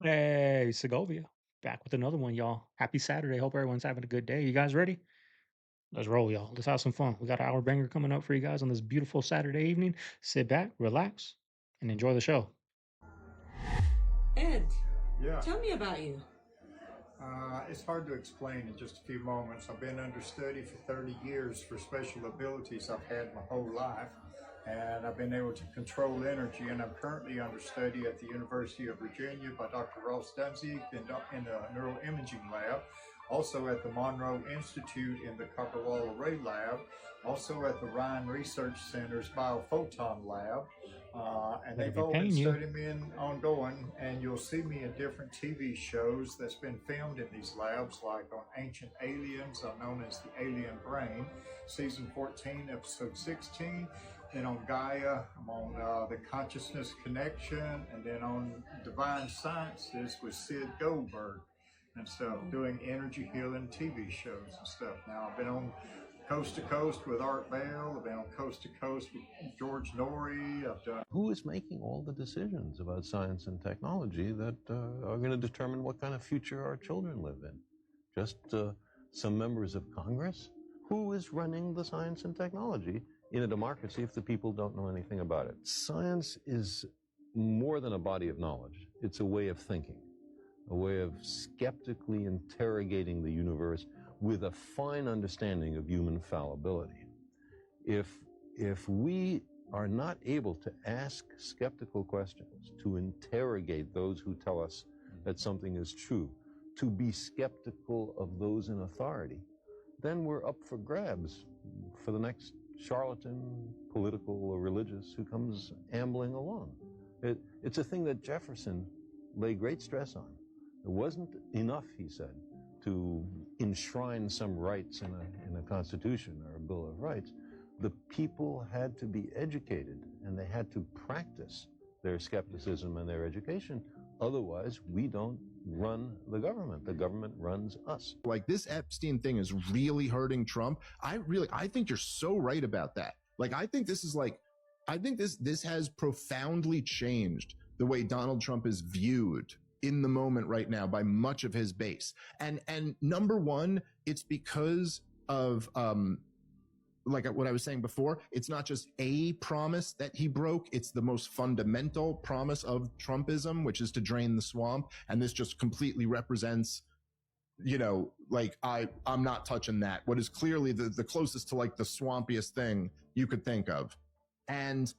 Hey, Segovia. Back with another one, y'all. Happy Saturday. Hope everyone's having a good day. You guys ready? Let's roll, y'all. Let's have some fun. We got an hour banger coming up for you guys on this beautiful Saturday evening. Sit back, relax, and enjoy the show. Ed, Yeah, tell me about you. it's hard to explain in just a few moments. I've been understudy for 30 years for special abilities I've had my whole life, and I've been able to control energy. And I'm currently understudy at the University of Virginia by Dr. Ross Dunsey in the neuroimaging lab, also at the Monroe Institute in the Copper Wall Array Lab, also at the Ryan Research Center's Biophoton Lab. And Better they've be all been paying you. studying me ongoing, and you'll see me in different TV shows that's been filmed in these labs, like on Ancient Aliens, I'm known as the Alien Brain, season 14, episode 16. Then on Gaia, I'm on the Consciousness Connection, and then on Divine Sciences with Sid Goldberg and stuff, doing energy healing TV shows and stuff. Now I've been on Coast to Coast with Art Bell. I've been on Coast to Coast with George Norrie. I've done. Who is making all the decisions about science and technology that are going to determine what kind of future our children live in? Just some members of Congress? Who is running the science and technology in a democracy if the people don't know anything about it? Science is more than a body of knowledge. It's a way of thinking, a way of skeptically interrogating the universe with a fine understanding of human fallibility. If we are not able to ask skeptical questions, to interrogate those who tell us that something is true, to be skeptical of those in authority, then we're up for grabs for the next charlatan, political or religious, who comes ambling along. It's a thing that Jefferson laid great stress on. It wasn't enough, he said, to enshrine some rights in a constitution or a Bill of Rights. The people had to be educated, and they had to practice their skepticism and their education. Otherwise, we don't run the government. The government runs us. Like, this Epstein thing is really hurting Trump. I think you're so right about that. Like, I think this has profoundly changed the way Donald Trump is viewed in the moment right now by much of his base. And number one, it's because of, like what I was saying before, it's not just a promise that he broke, it's the most fundamental promise of Trumpism, which is to drain the swamp. And this just completely represents, like, I'm not touching that. What is clearly the closest to like the swampiest thing you could think of. And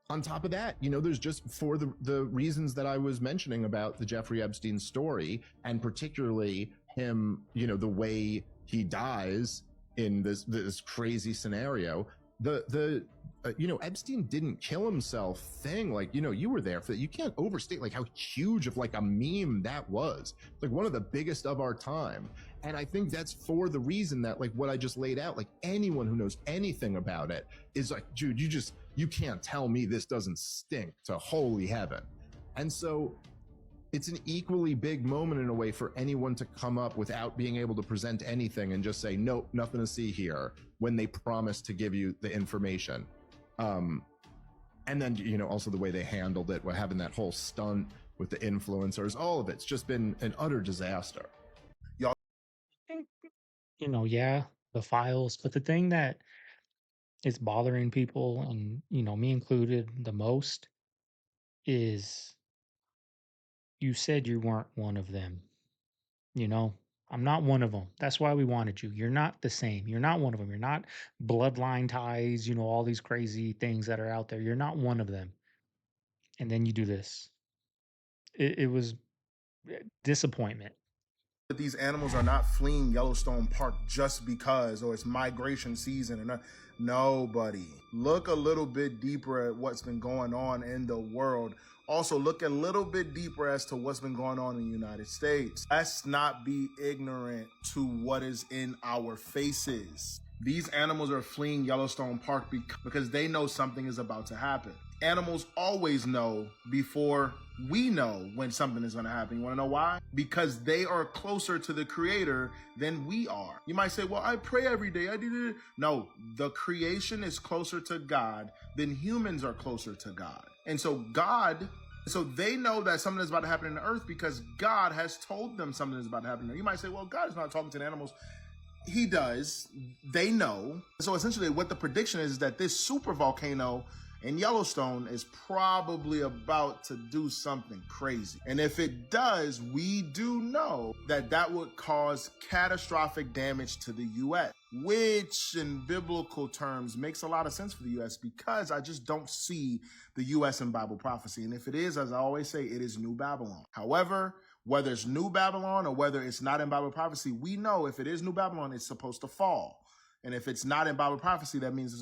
on top of that, there's just, for the reasons that I was mentioning about the Jeffrey Epstein story, and particularly him, the way he dies in this crazy scenario, Epstein didn't kill himself thing. Like, you were there for that. You can't overstate like how huge of like a meme that was, like one of the biggest of our time. And I think that's for the reason that, like, what I just laid out, like, anyone who knows anything about it is like, dude, you can't tell me this doesn't stink to holy heaven. And so it's an equally big moment in a way for anyone to come up without being able to present anything and just say, nope, nothing to see here, when they promise to give you the information. And then, also the way they handled it, having that whole stunt with the influencers, all of it's just been an utter disaster. Yeah, the files. But the thing that is bothering people, and, me included, the most is you said you weren't one of them. I'm not one of them. That's why we wanted you. You're not the same. You're not one of them. You're not bloodline ties, all these crazy things that are out there. You're not one of them. And then you do this. It was disappointment. These animals are not fleeing Yellowstone Park just because, or it's migration season, and nobody. Look a little bit deeper at what's been going on in the world. Also, look a little bit deeper as to what's been going on in the United States. Let's not be ignorant to what is in our faces. These animals are fleeing Yellowstone Park because they know something is about to happen. Animals always know before we know when something is going to happen. You want to know why? Because they are closer to the creator than we are. You might say, well, I pray every day. I did it. No, the creation is closer to God than humans are closer to God. And so God So they know that something is about to happen in the earth because God has told them something is about to happen. You might say, well, God is not talking to the animals. He does. They know. So essentially what the prediction is that this super volcano in Yellowstone is probably about to do something crazy. And if it does, we do know that that would cause catastrophic damage to the U.S., which in biblical terms makes a lot of sense for the U.S. because I just don't see the U.S. in Bible prophecy. And if it is, as I always say, it is New Babylon. However, whether it's New Babylon or whether it's not in Bible prophecy, we know if it is New Babylon, it's supposed to fall. And if it's not in Bible prophecy, that means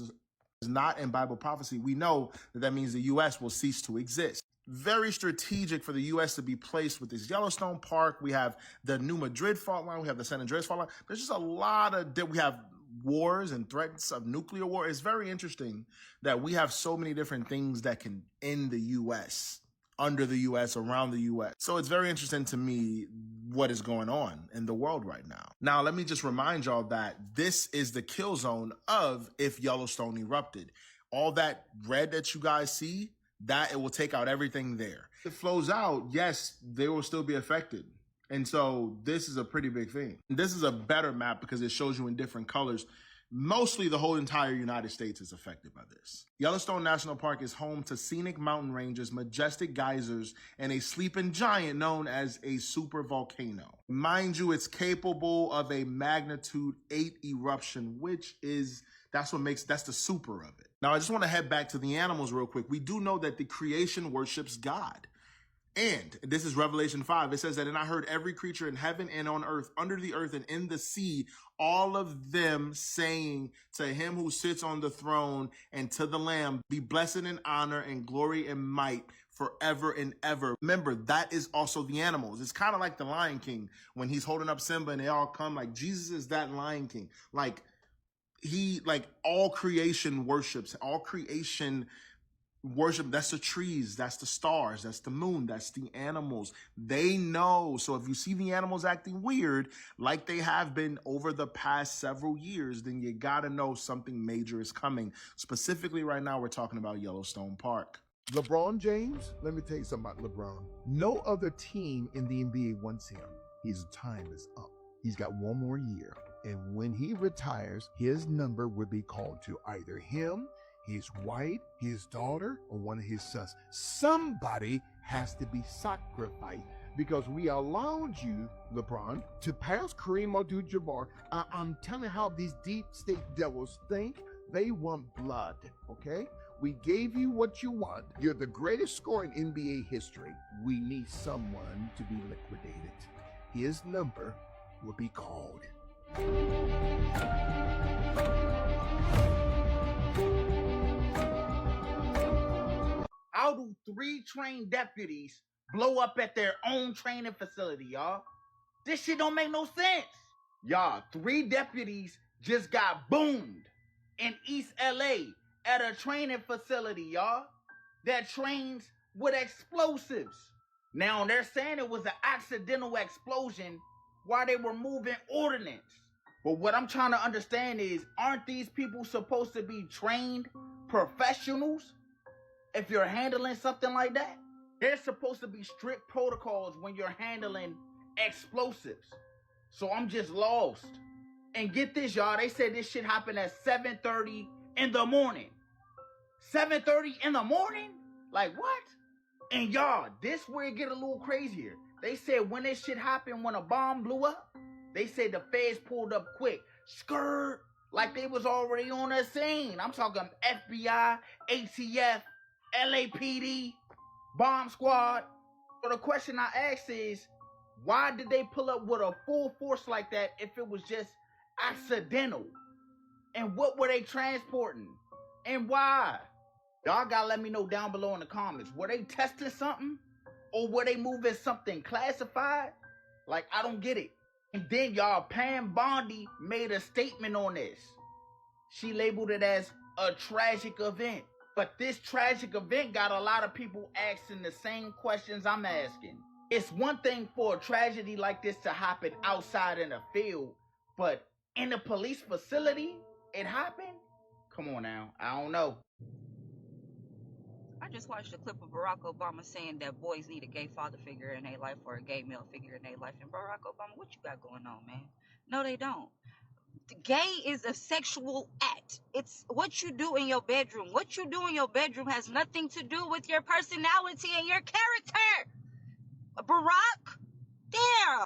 it's not in Bible prophecy. We know that means the U.S. will cease to exist. Very strategic for the U.S. to be placed with this Yellowstone Park. We have the New Madrid fault line. We have the San Andreas fault line. There's just a lot of, we have wars and threats of nuclear war. It's very interesting that we have so many different things that can end the U.S., under the U.S., around the U.S. So it's very interesting to me what is going on in the world right now. Now, let me just remind y'all that this is the kill zone of if Yellowstone erupted. All that red that you guys see, that it will take out everything there. If it flows out, yes, they will still be affected. And so this is a pretty big thing. This is a better map because it shows you in different colors. Mostly the whole entire United States is affected by this. Yellowstone National Park is home to scenic mountain ranges, majestic geysers, and a sleeping giant known as a super volcano. Mind you, it's capable of a magnitude 8 eruption, which is, that's the super of it. Now, I just want to head back to the animals real quick. We do know that the creation worships God. And this is Revelation 5. It says that, and I heard every creature in heaven and on earth, under the earth and in the sea, all of them saying to him who sits on the throne and to the Lamb, be blessed and honor and glory and might forever and ever. Remember, that is also the animals. It's kind of like the Lion King when he's holding up Simba and they all come. Like Jesus is that Lion King. Like all creation worships, all creation worship. That's the trees, that's the stars, that's the moon, that's the animals. They know. So if you see the animals acting weird, like they have been over the past several years, then you gotta know something major is coming. Specifically right now, we're talking about Yellowstone Park. LeBron James, let me tell you something about LeBron. No other team in the NBA wants him. His time is up. He's got one more year. And when he retires, his number will be called to either him, his wife, his daughter, or one of his sons. Somebody has to be sacrificed because we allowed you, LeBron, to pass Kareem Abdul-Jabbar. I'm telling you how these deep state devils think. They want blood, okay? We gave you what you want. You're the greatest scorer in NBA history. We need someone to be liquidated. His number will be called. How do 3 trained deputies blow up at their own training facility, y'all? This shit don't make no sense. Y'all, 3 deputies just got boomed in East LA at a training facility, y'all, that trains with explosives. Now, they're saying it was an accidental explosion while they were moving ordnance. But what I'm trying to understand is, aren't these people supposed to be trained professionals? If you're handling something like that, there's supposed to be strict protocols when you're handling explosives. So I'm just lost. And get this, y'all, they said this shit happened at 7:30 in the morning. 7:30 in the morning? Like what? And y'all, this where it get a little crazier. They said when this shit happened, when a bomb blew up, they said the feds pulled up quick. Skirt, like they was already on the scene. I'm talking FBI, ATF, LAPD, bomb squad. So the question I ask is, why did they pull up with a full force like that if it was just accidental? And what were they transporting? And why? Y'all gotta let me know down below in the comments. Were they testing something? Or were they moving something classified? Like, I don't get it. And then y'all, Pam Bondi made a statement on this. She labeled it as a tragic event. But this tragic event got a lot of people asking the same questions I'm asking. It's one thing for a tragedy like this to happen outside in a field, but in a police facility, it happened? Come on now, I don't know. I just watched a clip of Barack Obama saying that boys need a gay father figure in their life or a gay male figure in their life. And Barack Obama, what you got going on, man? No, they don't. Gay is a sexual act. It's what you do in your bedroom. What you do in your bedroom has nothing to do with your personality and your character. Barack, damn.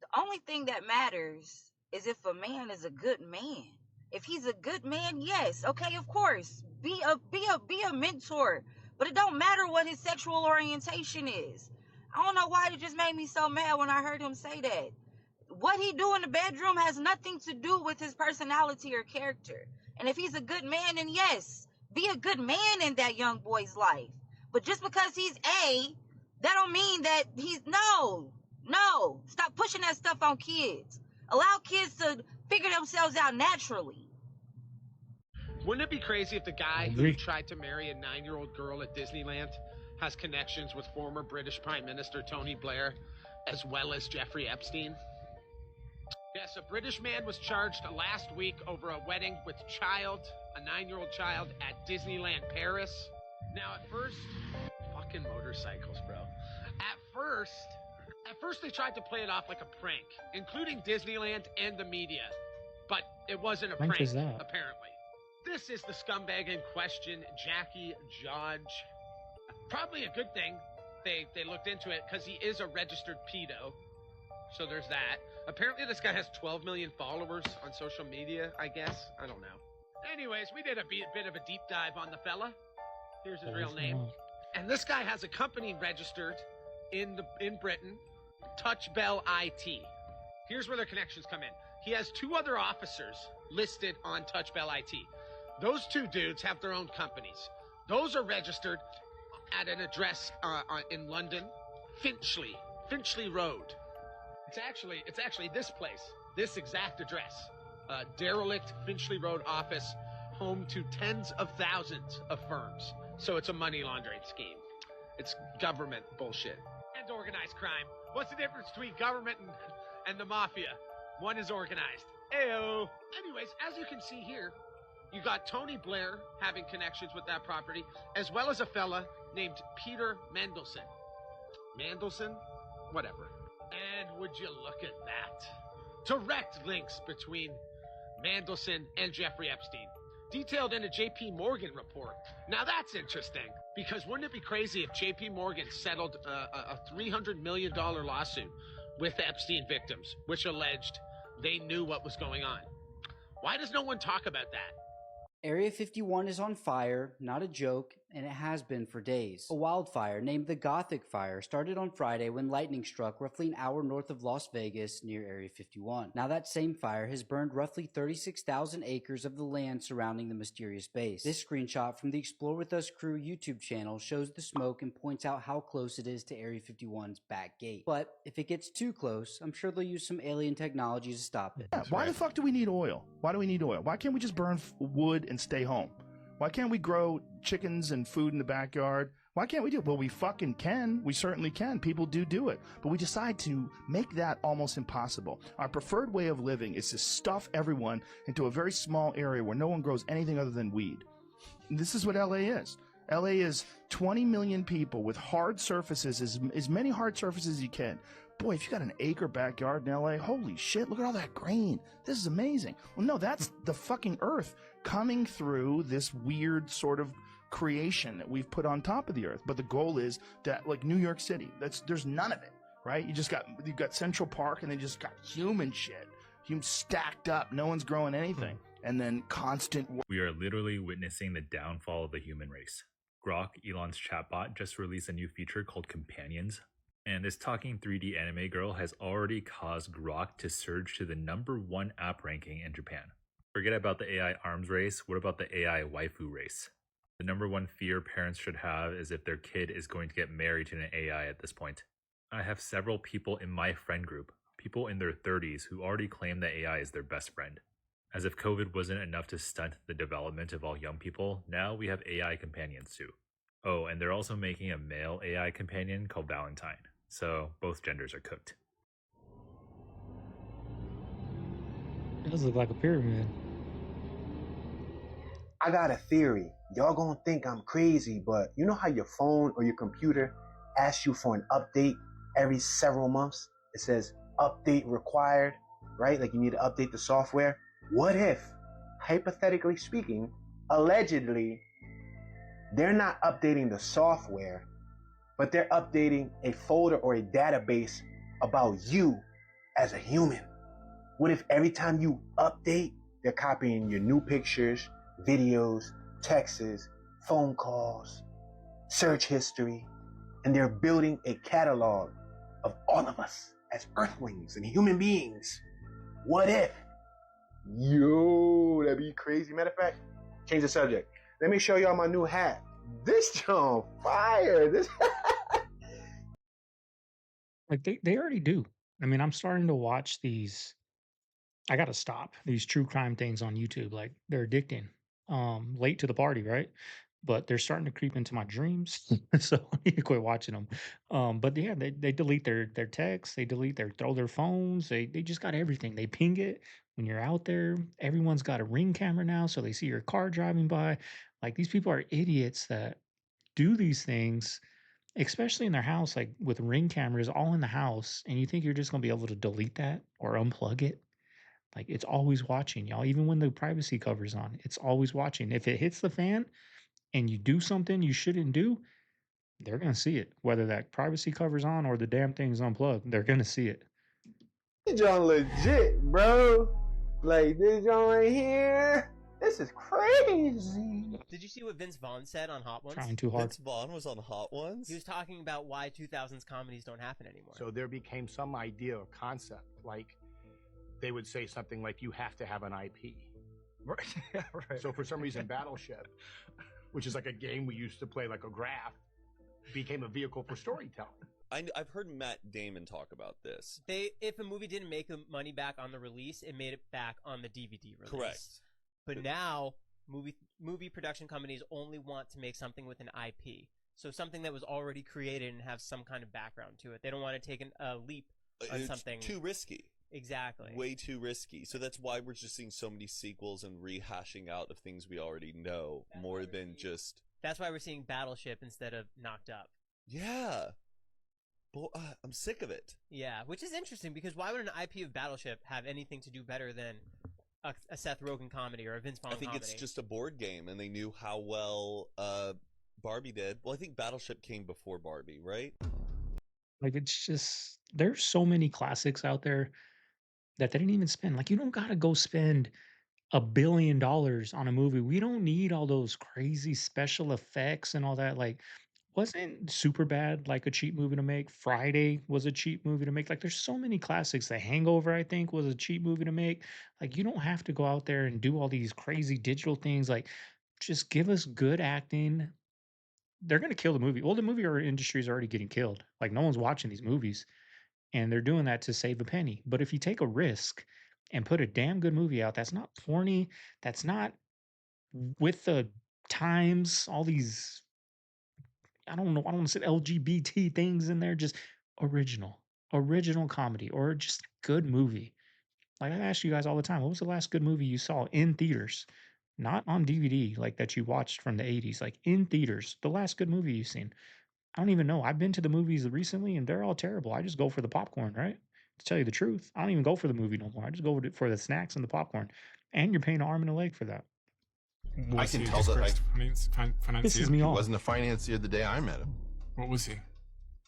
The only thing that matters is if a man is a good man. If he's a good man, yes, okay, of course. Be a mentor. But it don't matter what his sexual orientation is. I don't know why it just made me so mad when I heard him say that. What he do in the bedroom has nothing to do with his personality or character. And if he's a good man, then yes, be a good man in that young boy's life. But just because he's that don't mean that he's, no, stop pushing that stuff on kids. Allow kids to figure themselves out naturally. Wouldn't it be crazy if the guy who tried to marry a 9-year-old girl at Disneyland has connections with former British Prime Minister Tony Blair, as well as Jeffrey Epstein? Yes, a British man was charged last week over a wedding with a 9-year-old child at Disneyland Paris. Now, at first, fucking motorcycles, bro. At first they tried to play it off like a prank, including Disneyland and the media. But it wasn't a prank, apparently. This is the scumbag in question, Jackie Judge. Probably a good thing they looked into it, because he is a registered pedo. So there's that. Apparently this guy has 12 million followers on social media, I guess. I don't know. Anyways, we did a bit of a deep dive on the fella. Here's his real name. And this guy has a company registered in Britain, Touch Bell IT. Here's where their connections come in. He has 2 other officers listed on Touch Bell IT. Those 2 dudes have their own companies. Those are registered at an address in London, Finchley Road. It's actually this place, this exact address. Derelict Finchley Road office, home to tens of thousands of firms. So it's a money laundering scheme. It's government bullshit. And organized crime. What's the difference between government and the mafia? One is organized. Ayo. Anyways, as you can see here, you got Tony Blair having connections with that property, as well as a fella named Peter Mandelson. Mandelson? Whatever. And would you look at that? Direct links between Mandelson and Jeffrey Epstein, detailed in a JP Morgan report. Now that's interesting, because wouldn't it be crazy if JP Morgan settled a $300 million lawsuit with Epstein victims, which alleged they knew what was going on? Why does no one talk about that? Area 51 is on fire, not a joke, and it has been for days. A wildfire named the Gothic Fire started on Friday when lightning struck roughly an hour north of Las Vegas near Area 51. Now that same fire has burned roughly 36,000 acres of the land surrounding the mysterious base. This screenshot from the Explore With Us crew YouTube channel shows the smoke and points out how close it is to Area 51's back gate. But if it gets too close, I'm sure they'll use some alien technology to stop it. Yeah, why the fuck do we need oil? Why do we need oil? Why can't we just burn wood and stay home? Why can't we grow chickens and food in the backyard? Why can't we do it? Well, we fucking can. We certainly can. People do it. But we decide to make that almost impossible. Our preferred way of living is to stuff everyone into a very small area where no one grows anything other than weed. And this is what LA is. LA is 20 million people with hard surfaces, as many hard surfaces as you can. Boy, if you got an acre backyard in LA, holy shit, look at all that green. This is amazing. Well, no, that's the fucking earth coming through this weird sort of creation that we've put on top of the earth. But the goal is that, like New York City, there's none of it, right? You've got Central Park, and then just got human shit. Human stacked up. No one's growing anything. And then constant. We are literally witnessing the downfall of the human race. Grok, Elon's chatbot, just released a new feature called Companions. And this talking 3D anime girl has already caused Grok to surge to the #1 app ranking in Japan. Forget about the AI arms race. What about the AI waifu race? The #1 fear parents should have is if their kid is going to get married to an AI at this point. I have several people in my friend group, people in their 30s, who already claim that AI is their best friend. As if COVID wasn't enough to stunt the development of all young people, now we have AI companions too. Oh, and they're also making a male AI companion called Valentine. So both genders are cooked. It does look like a pyramid. I got a theory. Y'all gonna think I'm crazy, but you know how your phone or your computer asks you for an update every several months? It says update required, right? Like you need to update the software. What if, hypothetically speaking, allegedly, they're not updating the software, but they're updating a folder or a database about you as a human? What if every time you update, they're copying your new pictures, videos, texts, phone calls, search history, and they're building a catalog of all of us as earthlings and human beings? What if? Yo, that'd be crazy. Matter of fact, change the subject. Let me show y'all my new hat. This on fire. This Like they already do. I mean, I'm starting to watch these. I gotta stop these true crime things on YouTube. Like they're addicting. Late to the party, right? But they're starting to creep into my dreams. So I need to quit watching them. But yeah, they delete their texts, they delete their throw their phones, they just got everything. They ping it when you're out there. Everyone's got a ring camera now, so they see your car driving by. Like these people are idiots that do these things, especially in their house, like with ring cameras all in the house, and you think you're just gonna be able to delete that or unplug it. Like it's always watching, y'all. Even when the privacy cover's on, it's always watching. If it hits the fan and you do something you shouldn't do, they're gonna see it. Whether that privacy cover's on or the damn thing's unplugged, they're gonna see it. John legit, bro. Like this John right here. This is crazy. Did you see what Vince Vaughn said on Hot Ones? Trying too hard. Vince Vaughn was on Hot Ones? He was talking about why 2000s comedies don't happen anymore. So there became some idea or concept, like they would say something like, you have to have an IP. Right. Yeah, right. So for some reason, Battleship, which is like a game we used to play like a graph, became a vehicle for storytelling. I've heard Matt Damon talk about this. If a movie didn't make the money back on the release, it made it back on the DVD release. Correct. But now, movie production companies only want to make something with an IP. So something that was already created and have some kind of background to it. They don't want to take a leap on something. Too risky. Exactly. Way too risky. So that's why we're just seeing so many sequels and rehashing out of things we already know more than just... That's why we're seeing Battleship instead of Knocked Up. Yeah. Boy, I'm sick of it. Yeah, which is interesting because why would an IP of Battleship have anything to do better than a Seth Rogen comedy or a Vince Vaughn comedy? I think it's just a board game, and they knew how well Barbie did. Well, I think Battleship came before Barbie, right? Like it's just there's so many classics out there that they didn't even spend. Like you don't gotta go spend $1 billion on a movie. We don't need all those crazy special effects and all that. Like, wasn't Superbad like a cheap movie to make? Friday was a cheap movie to make. Like, there's so many classics. The Hangover, I think, was a cheap movie to make. Like, you don't have to go out there and do all these crazy digital things. Like, just give us good acting. They're gonna kill the movie. Well, the movie industry is already getting killed. Like, no one's watching these movies, and they're doing that to save a penny. But if you take a risk and put a damn good movie out that's not porny, that's not with the times, all these, I don't know, I don't want to say LGBT things in there, just original comedy or just good movie. Like I ask you guys all the time, what was the last good movie you saw in theaters? Not on DVD, like that you watched from the 80s, like in theaters. The last good movie you've seen. I don't even know. I've been to the movies recently and they're all terrible. I just go for the popcorn, right? To tell you the truth, I don't even go for the movie no more. I just go for the snacks and the popcorn. And you're paying an arm and a leg for that. I can tell that Pisses me he off. wasn't a financier the day I met him. What was he?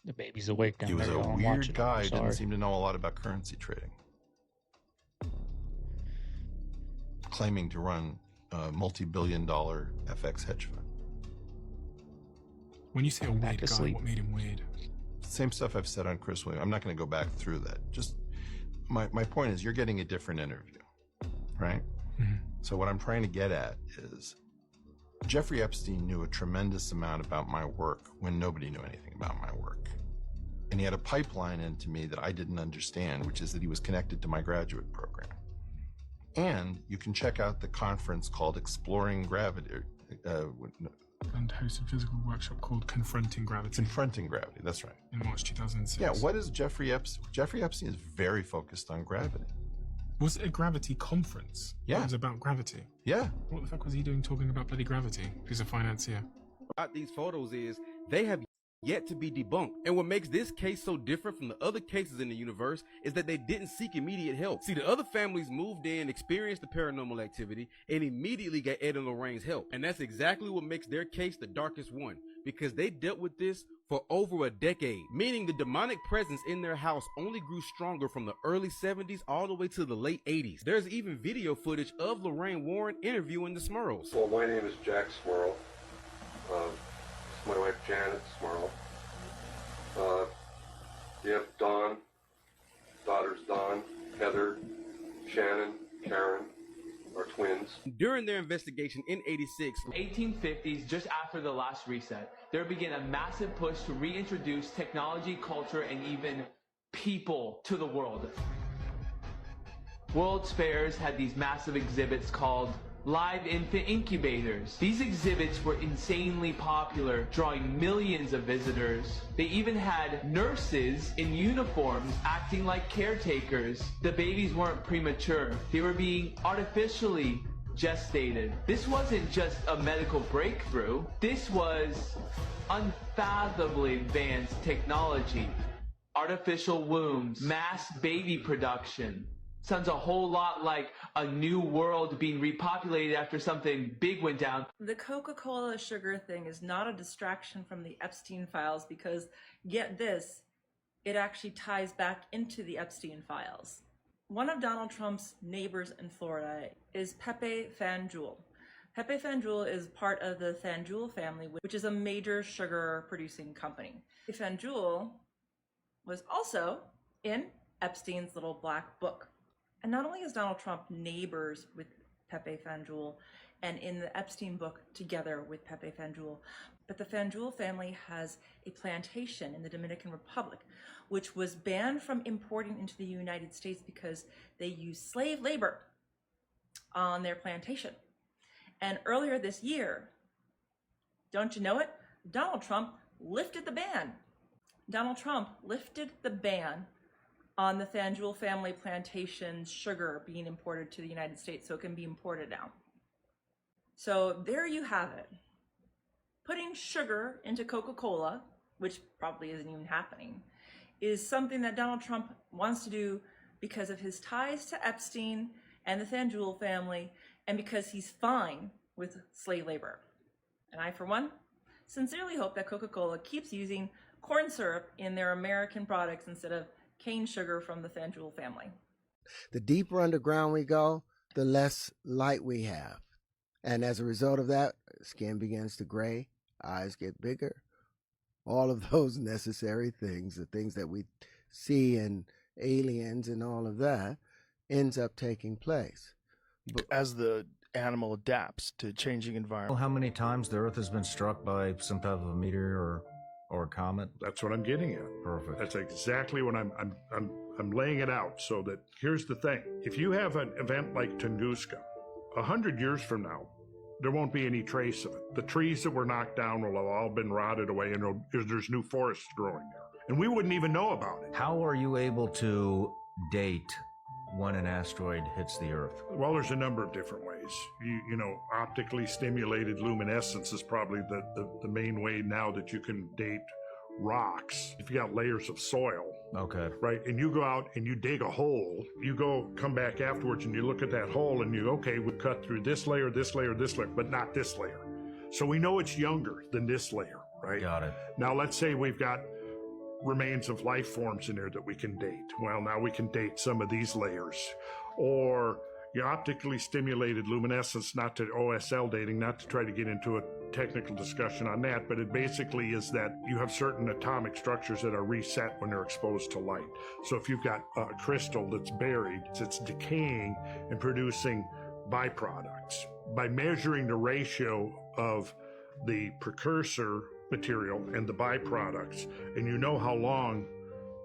The baby's awake down He was there. a y'all. I'm weird watching it. guy. I'm Didn't sorry. seem to know a lot about currency trading. Claiming to run a multi-billion-dollar FX hedge fund. When you say a Back weird to guy, sleep. what made him weird? Same stuff I've said on Chris Williams. I'm not going to go back through that. Just my point is you're getting a different interview, right? Mm-hmm. So what I'm trying to get at is Jeffrey Epstein knew a tremendous amount about my work when nobody knew anything about my work. And he had a pipeline into me that I didn't understand, which is that he was connected to my graduate program. And you can check out the conference called Exploring Gravity. And hosted a physical workshop called Confronting Gravity. Confronting Gravity, that's right. In March 2006. Yeah, what is Jeffrey Epstein? Jeffrey Epstein is very focused on gravity. Was it a gravity conference? Yeah. It was about gravity? Yeah. What the fuck was he doing talking about bloody gravity? He's a financier. About these photos is they have yet to be debunked. And what makes this case so different from the other cases in the universe is that they didn't seek immediate help. See, the other families moved in, experienced the paranormal activity, and immediately got Ed and Lorraine's help. And that's exactly what makes their case the darkest one, because they dealt with this for over a decade, meaning the demonic presence in their house only grew stronger from the early 70s all the way to the late 80s. There's even video footage of Lorraine Warren interviewing the Smurls. Well, my name is Jack Smurl. My wife Janet Smurl. You have Dawn, daughters Dawn, Heather, Shannon, Karen, are twins. During their investigation in 86, 1850s, just after the last reset, there began a massive push to reintroduce technology, culture, and even people to the world. World's fairs had these massive exhibits called live infant incubators. These exhibits were insanely popular, drawing millions of visitors. They even had nurses in uniforms acting like caretakers. The babies weren't premature. They were being artificially gestated. This wasn't just a medical breakthrough. This was unfathomably advanced technology. Artificial wombs, mass baby production. Sounds a whole lot like a new world being repopulated after something big went down. The Coca-Cola sugar thing is not a distraction from the Epstein files because, get this, it actually ties back into the Epstein files. One of Donald Trump's neighbors in Florida is Pepe Fanjul. Pepe Fanjul is part of the Fanjul family, which is a major sugar producing company. Fanjul was also in Epstein's little black book. And not only is Donald Trump neighbors with Pepe Fanjul and in the Epstein book together with Pepe Fanjul, but the Fanjul family has a plantation in the Dominican Republic, which was banned from importing into the United States because they use slave labor on their plantation. And earlier this year, don't you know it, Donald Trump lifted the ban. Donald Trump lifted the ban on the Fanjul family plantation's sugar being imported to the United States, so it can be imported now. So there you have it. Putting sugar into Coca-Cola, which probably isn't even happening, is something that Donald Trump wants to do because of his ties to Epstein and the Fanjul family, and because he's fine with slave labor. And I, for one, sincerely hope that Coca-Cola keeps using corn syrup in their American products instead of cane sugar from the Fanjul family. The deeper underground we go, the less light we have. And as a result of that, skin begins to gray, eyes get bigger. All of those necessary things, the things that we see in aliens and all of that, ends up taking place. But as the animal adapts to changing environment. How many times the Earth has been struck by some type of a meteor or a comet? That's what I'm getting at. Perfect. That's exactly what I'm laying it out. So that here's the thing: if you have an event like Tunguska, 100 years from now, there won't be any trace of it. The trees that were knocked down will have all been rotted away, and there's new forests growing there, and we wouldn't even know about it. How are you able to date when an asteroid hits the Earth? Well, there's a number of different ways. You know, optically stimulated luminescence is probably the main way now that you can date rocks. If you got layers of soil, okay, right, and you go out and you dig a hole, come back afterwards and you look at that hole and we cut through this layer, but not this layer. So we know it's younger than this layer, right? Got it. Now let's say we've got remains of life forms in there that we can date. Well, now we can date some of these layers. Or optically stimulated luminescence, not to OSL dating, not to try to get into a technical discussion on that, but it basically is that you have certain atomic structures that are reset when they're exposed to light. So if you've got a crystal that's buried, it's decaying and producing byproducts. By measuring the ratio of the precursor material and the byproducts, and you know how long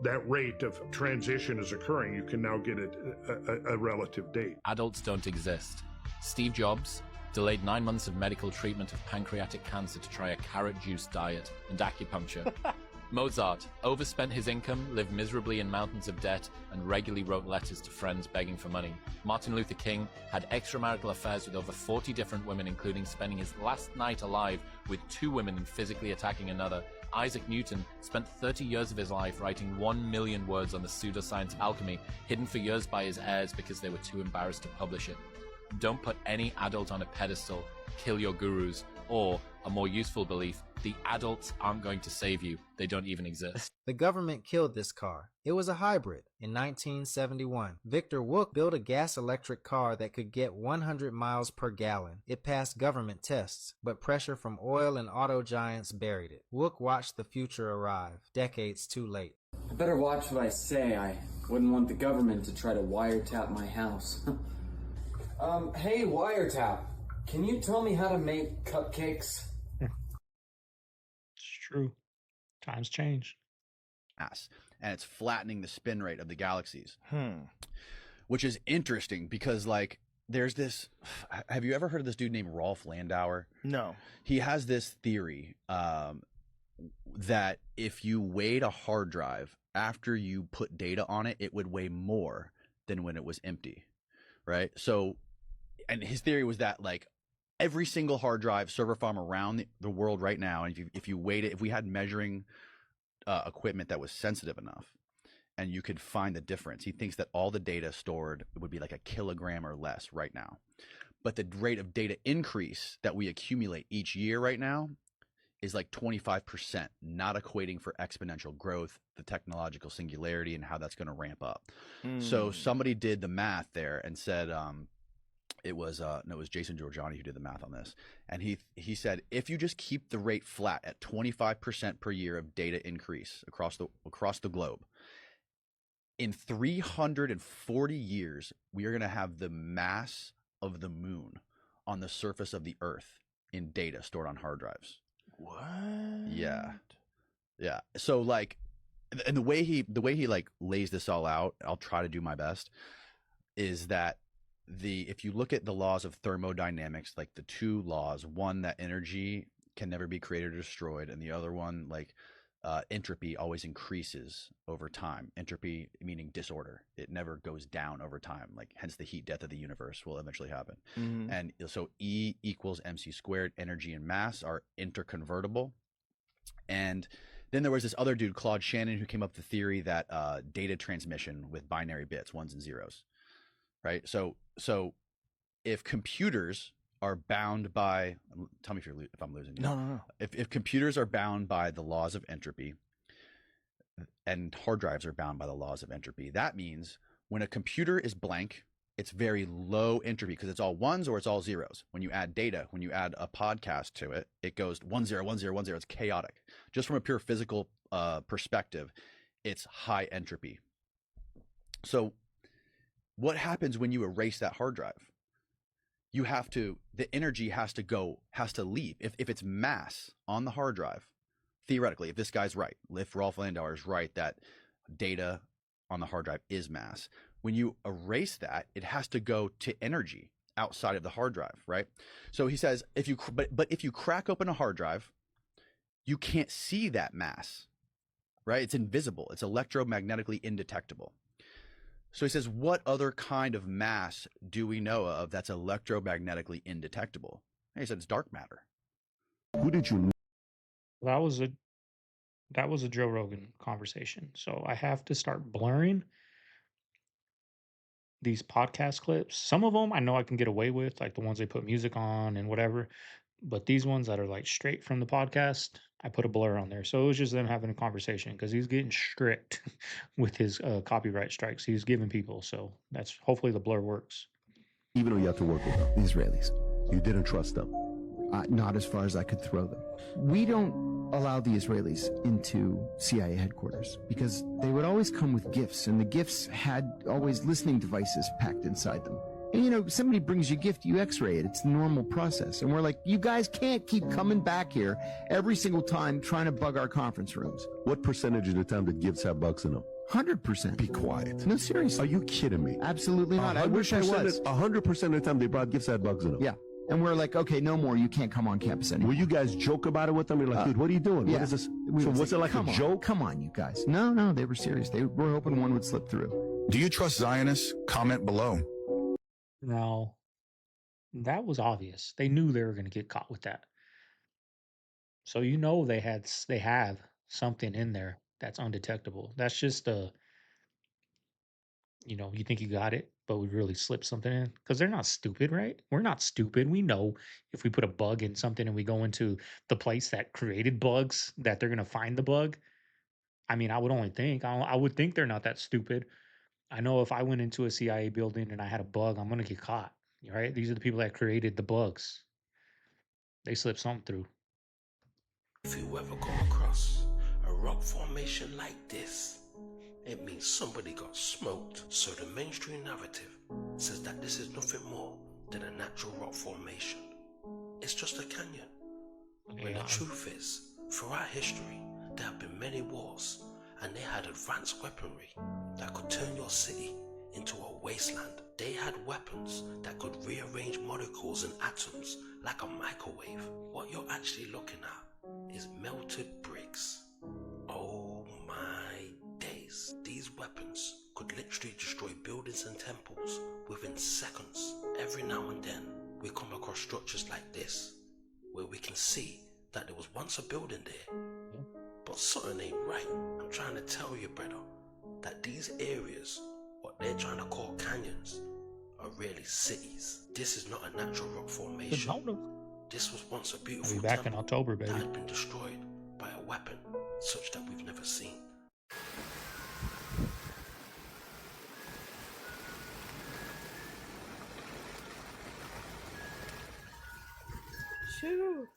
that rate of transition is occurring, you can now get a relative date. Adults don't exist. Steve Jobs delayed 9 months of medical treatment of pancreatic cancer to try a carrot juice diet and acupuncture. Mozart overspent his income, lived miserably in mountains of debt, and regularly wrote letters to friends begging for money. Martin Luther King had extramarital affairs with over 40 different women, including spending his last night alive with 2 women and physically attacking another. Isaac Newton spent 30 years of his life writing 1 million words on the pseudoscience of alchemy, hidden for years by his heirs because they were too embarrassed to publish it. Don't put any adult on a pedestal, kill your gurus, or, a more useful belief, the adults aren't going to save you. They don't even exist. The government killed this car. It was a hybrid. In 1971, Victor Wook built a gas-electric car that could get 100 miles per gallon. It passed government tests, but pressure from oil and auto giants buried it. Wook watched the future arrive, decades too late. I better watch what I say. I wouldn't want the government to try to wiretap my house. Hey, wiretap, can you tell me how to make cupcakes? It's true. Times change. And it's flattening the spin rate of the galaxies. Which is interesting because, like, there's this. Have you ever heard of this dude named Rolf Landauer? No. He has this theory that if you weighed a hard drive after you put data on it, it would weigh more than when it was empty, right? So, and his theory was that, like, every single hard drive server farm around the world right now, and if you weighed it, if we had measuring equipment that was sensitive enough, and you could find the difference, he thinks that all the data stored would be like a kilogram or less right now. But the rate of data increase that we accumulate each year right now is like 25%, not equating for exponential growth, the technological singularity, and how that's going to ramp up. So somebody did the math there and said, it was Jason Giorgiani who did the math on this, and he said if you just keep the rate flat at 25% per year of data increase across the globe, in 340 years we are going to have the mass of the moon on the surface of the Earth in data stored on hard drives. What? Yeah. So, like, and the way he like lays this all out, I'll try to do my best, is that if you look at the laws of thermodynamics, like the two laws, one that energy can never be created or destroyed, and the other one, like, entropy always increases over time. Entropy meaning disorder. It never goes down over time. Like, hence the heat death of the universe will eventually happen. And so E equals mc squared. Energy and mass are interconvertible. And then there was this other dude, Claude Shannon, who came up with the theory that data transmission with binary bits, ones and zeros, right? So if computers are bound by, tell me if I'm losing you. No. If computers are bound by the laws of entropy, and hard drives are bound by the laws of entropy, that means when a computer is blank, it's very low entropy because it's all ones or it's all zeros. When you add data, when you add a podcast to it, it goes 1 0 1 0 1 0. It's chaotic. Just from a pure physical perspective, it's high entropy. So what happens when you erase that hard drive? The energy has to leave. If it's mass on the hard drive, theoretically, if this guy's right, if Rolf Landauer is right that data on the hard drive is mass, when you erase that, it has to go to energy outside of the hard drive, right? So he says, if you crack open a hard drive, you can't see that mass, right? It's invisible. It's electromagnetically indetectable. So he says, what other kind of mass do we know of that's electromagnetically indetectable? And he said, it's dark matter. Who did you know? That was a Joe Rogan conversation. So I have to start blurring these podcast clips. Some of them I know I can get away with, like the ones they put music on and whatever. But these ones that are like straight from the podcast, I put a blur on there. So it was just them having a conversation because he's getting strict with his copyright strikes he's giving people. So that's hopefully the blur works. Even though you have to work with them, the Israelis, you didn't trust them. Not as far as I could throw them. We don't allow the Israelis into CIA headquarters because they would always come with gifts, and the gifts had always listening devices packed inside them. And, you know, somebody brings you a gift, you x-ray it. It's the normal process. And we're like, you guys can't keep coming back here every single time trying to bug our conference rooms. What percentage of the time did gifts have bugs in them? 100%. Be quiet. No, seriously. Are you kidding me? Absolutely not. I wish I was. 100% of the time they brought gifts that had bugs in them. Yeah. And we're like, okay, no more. You can't come on campus anymore. Will you guys joke about it with them? You're like, dude, what are you doing? Yeah. What is this? We So would was say, it like a "Come on, joke? Come on, you guys. No, they were serious. They were hoping one would slip through. Do you trust Zionists? Comment below. Now, that was obvious. They knew they were going to get caught with that. So they have something in there that's undetectable. That's just you think you got it, but we really slipped something in because they're not stupid, right? We're not stupid. We know if we put a bug in something and we go into the place that created bugs, that they're going to find the bug. I mean, I would only think. I would think they're not that stupid. I know if I went into a CIA building and I had a bug, I'm going to get caught, right? These are the people that created the bugs. They slipped something through. If you ever come across a rock formation like this, it means somebody got smoked. So the mainstream narrative says that this is nothing more than a natural rock formation. It's just a canyon. When the truth is, throughout history, there have been many wars, and they had advanced weaponry that could turn your city into a wasteland. They had weapons that could rearrange molecules and atoms like a microwave. What you're actually looking at is melted bricks. Oh my days. These weapons could literally destroy buildings and temples within seconds. Every now and then, we come across structures like this, where we can see that there was once a building there, but something ain't right. I'm trying to tell you, brother, that these areas, what they're trying to call canyons, are really cities. This is not a natural rock formation. This was once a I'll beautiful be back in temple October, baby. that had been destroyed by a weapon such that we've never seen. Shoot.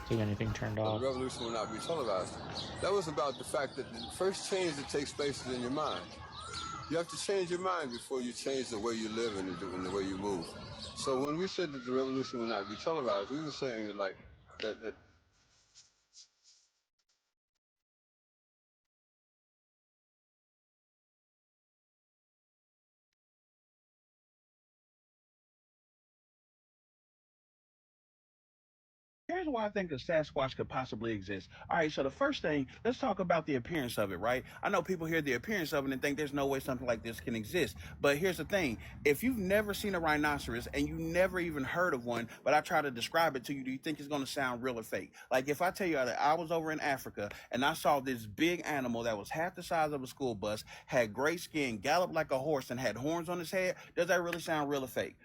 See anything turned off. The revolution will not be televised. That was about the fact that the first change that takes place is in your mind. You have to change your mind before you change the way you live and the way you move. So when we said that the revolution will not be televised, we were saying that that Here's why I think a Sasquatch could possibly exist. All right, so the first thing, let's talk about the appearance of it, right? I know people hear the appearance of it and think there's no way something like this can exist. But here's the thing. If you've never seen a rhinoceros and you never even heard of one, but I try to describe it to you, do you think it's going to sound real or fake? Like if I tell you that I was over in Africa and I saw this big animal that was half the size of a school bus, had gray skin, galloped like a horse, and had horns on his head, does that really sound real or fake?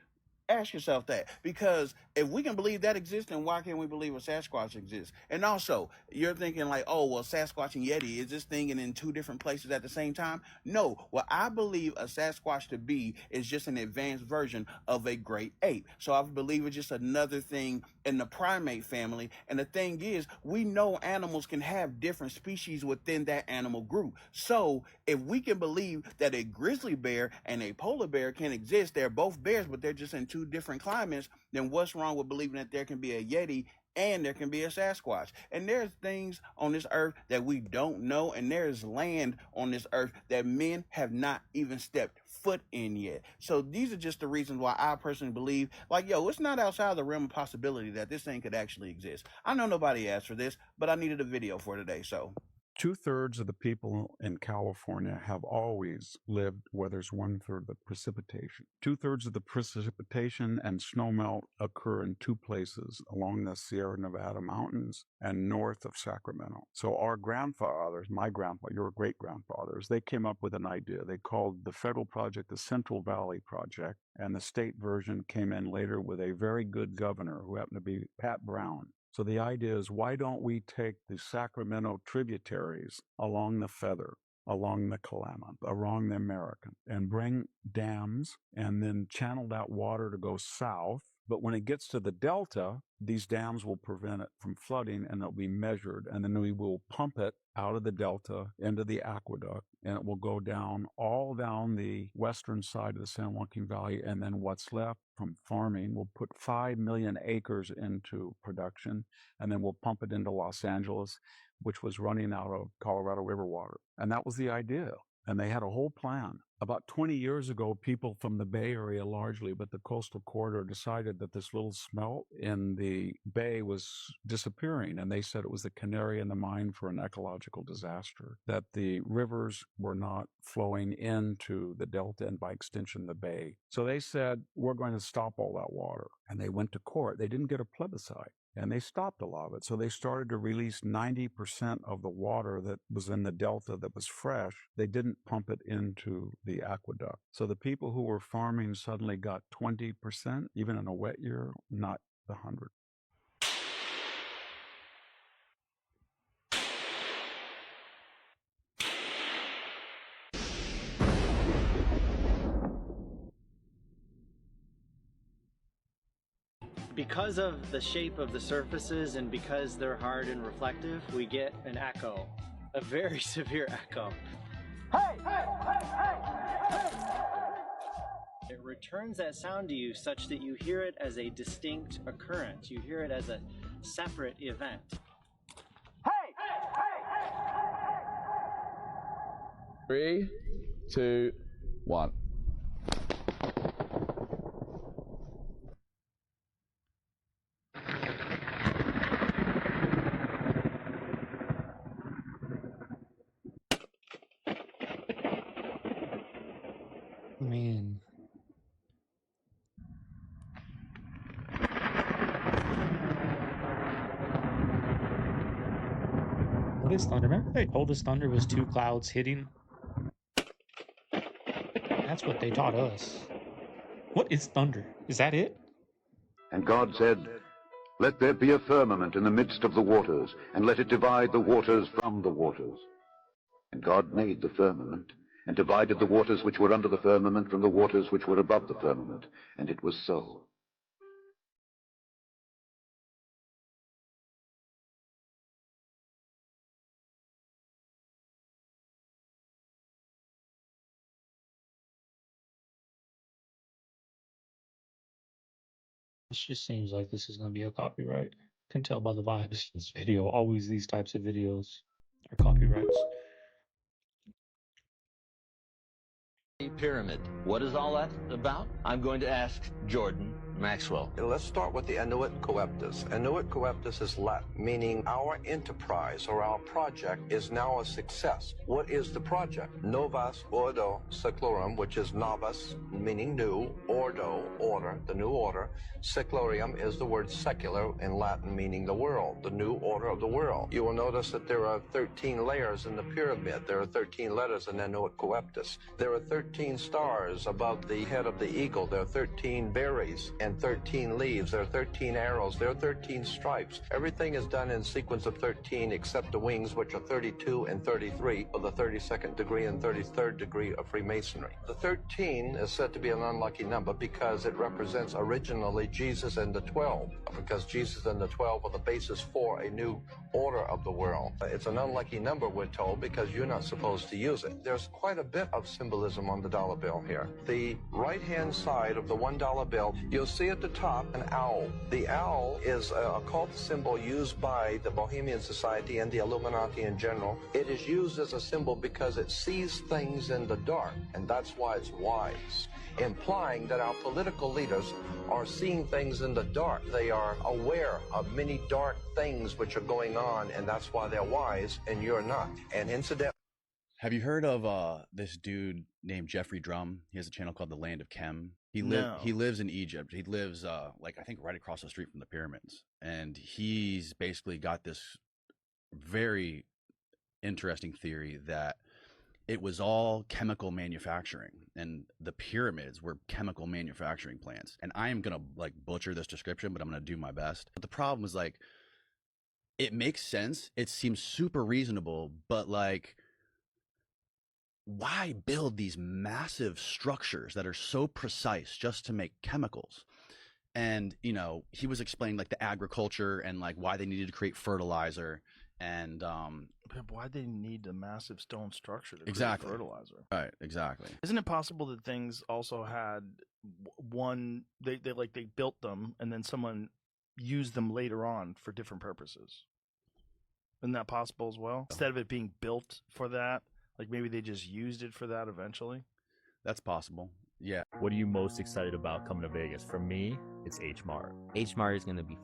Ask yourself that, because if we can believe that exists, then why can't we believe a Sasquatch exists? And also, you're thinking like, oh, well, Sasquatch and Yeti, is this thing in two different places at the same time? No, what I believe a Sasquatch to be is just an advanced version of a great ape. So I believe it's just another thing in the primate family. And the thing is, we know animals can have different species within that animal group. So if we can believe that a grizzly bear and a polar bear can exist, they're both bears, but they're just in two different climates, then what's wrong with believing that there can be a Yeti and there can be a Sasquatch? And there's things on this earth that we don't know, and there's land on this earth that men have not even stepped foot in yet. So these are just the reasons why I personally believe, like, yo, it's not outside the realm of possibility that this thing could actually exist. I know nobody asked for this, but I needed a video for today, so. 2/3 of the people in California have always lived where there's 1/3 of precipitation. 2/3 of the precipitation and snowmelt occur in two places along the Sierra Nevada mountains and north of Sacramento. So our grandfathers, my grandfather, your great-grandfathers, they came up with an idea. They called the federal project the Central Valley Project, and the state version came in later with a very good governor who happened to be Pat Brown. So the idea is, why don't we take the Sacramento tributaries along the Feather, along the Klamath, along the American, and bring dams and then channel that water to go south. But when it gets to the Delta, these dams will prevent it from flooding, and it'll be measured. And then we will pump it out of the Delta into the aqueduct, and it will go down all down the western side of the San Joaquin Valley. And then what's left from farming, we'll put 5 million acres into production, and then we'll pump it into Los Angeles, which was running out of Colorado River water. And that was the idea. And they had a whole plan. About 20 years ago, people from the Bay Area largely, but the coastal corridor, decided that this little smelt in the bay was disappearing. And they said it was the canary in the mine for an ecological disaster, that the rivers were not flowing into the Delta and by extension the bay. So they said, we're going to stop all that water. And they went to court. They didn't get a plebiscite. And they stopped a lot of it. So they started to release 90% of the water that was in the Delta that was fresh. They didn't pump it into the aqueduct. So the people who were farming suddenly got 20%, even in a wet year, not the 100. Because of the shape of the surfaces and because they're hard and reflective, we get an echo, a very severe echo. Hey! Hey! Hey! Hey! Hey! It returns that sound to you such that you hear it as a distinct occurrence. You hear it as a separate event. Hey! Hey! Hey! 3, 2, 1. Man. What is thunder? Remember they told us thunder was two clouds hitting? That's what they taught us. What is thunder? Is that it? And God said, "Let there be a firmament in the midst of the waters, and let it divide the waters from the waters." And God made the firmament, and divided the waters which were under the firmament from the waters which were above the firmament. And it was so. This just seems like this is going to be a copyright. Can tell by the vibes in this video. Always these types of videos are copyrights. Pyramid. What is all that about? I'm going to ask Jordan Maxwell. Let's start with the Annuit Coeptus. Annuit Coeptus is Latin, meaning our enterprise or our project is now a success. What is the project? Novus Ordo Seclorum, which is novus, meaning new, ordo, order, the new order. Seclorium is the word secular in Latin, meaning the world, the new order of the world. You will notice that there are 13 layers in the pyramid. There are 13 letters in Annuit Coeptus. There are 13 stars above the head of the eagle. There are 13 berries and 13 leaves. There are 13 arrows. There are 13 stripes. Everything is done in sequence of 13 except the wings, which are 32 and 33 of the 32nd degree and 33rd degree of Freemasonry. The 13 is said to be an unlucky number because it represents originally Jesus and the 12, because Jesus and the 12 are the basis for a new order of the world. It's an unlucky number, we're told, because you're not supposed to use it. There's quite a bit of symbolism on the dollar bill here. The right-hand side of the $1 bill, you'll see at the top an owl. The owl is a occult symbol used by the Bohemian Society and the Illuminati in general. It is used as a symbol because it sees things in the dark, and that's why it's wise, implying that our political leaders are seeing things in the dark. They are aware of many dark things which are going on, and that's why they're wise, and you're not. And incidentally, have you heard of this dude named Jeffrey Drum? He has a channel called The Land of Chem. He lives in Egypt. He lives like I think right across the street from the pyramids. And he's basically got this very interesting theory that it was all chemical manufacturing, and the pyramids were chemical manufacturing plants. And I am gonna like butcher this description, but I'm gonna do my best. But the problem is, like, it makes sense. It seems super reasonable, but like, why build these massive structures that are so precise just to make chemicals? And, you know, he was explaining like the agriculture and like why they needed to create fertilizer. And But why they need a massive stone structure to exactly. create fertilizer? Right, exactly. Isn't it possible that things also had one, they built them and then someone used them later on for different purposes? Isn't that possible as well? Instead of it being built for that, like maybe they just used it for that eventually? That's possible. Yeah. What are you most excited about coming to Vegas? For me, it's H-Mart. H-Mart is going to be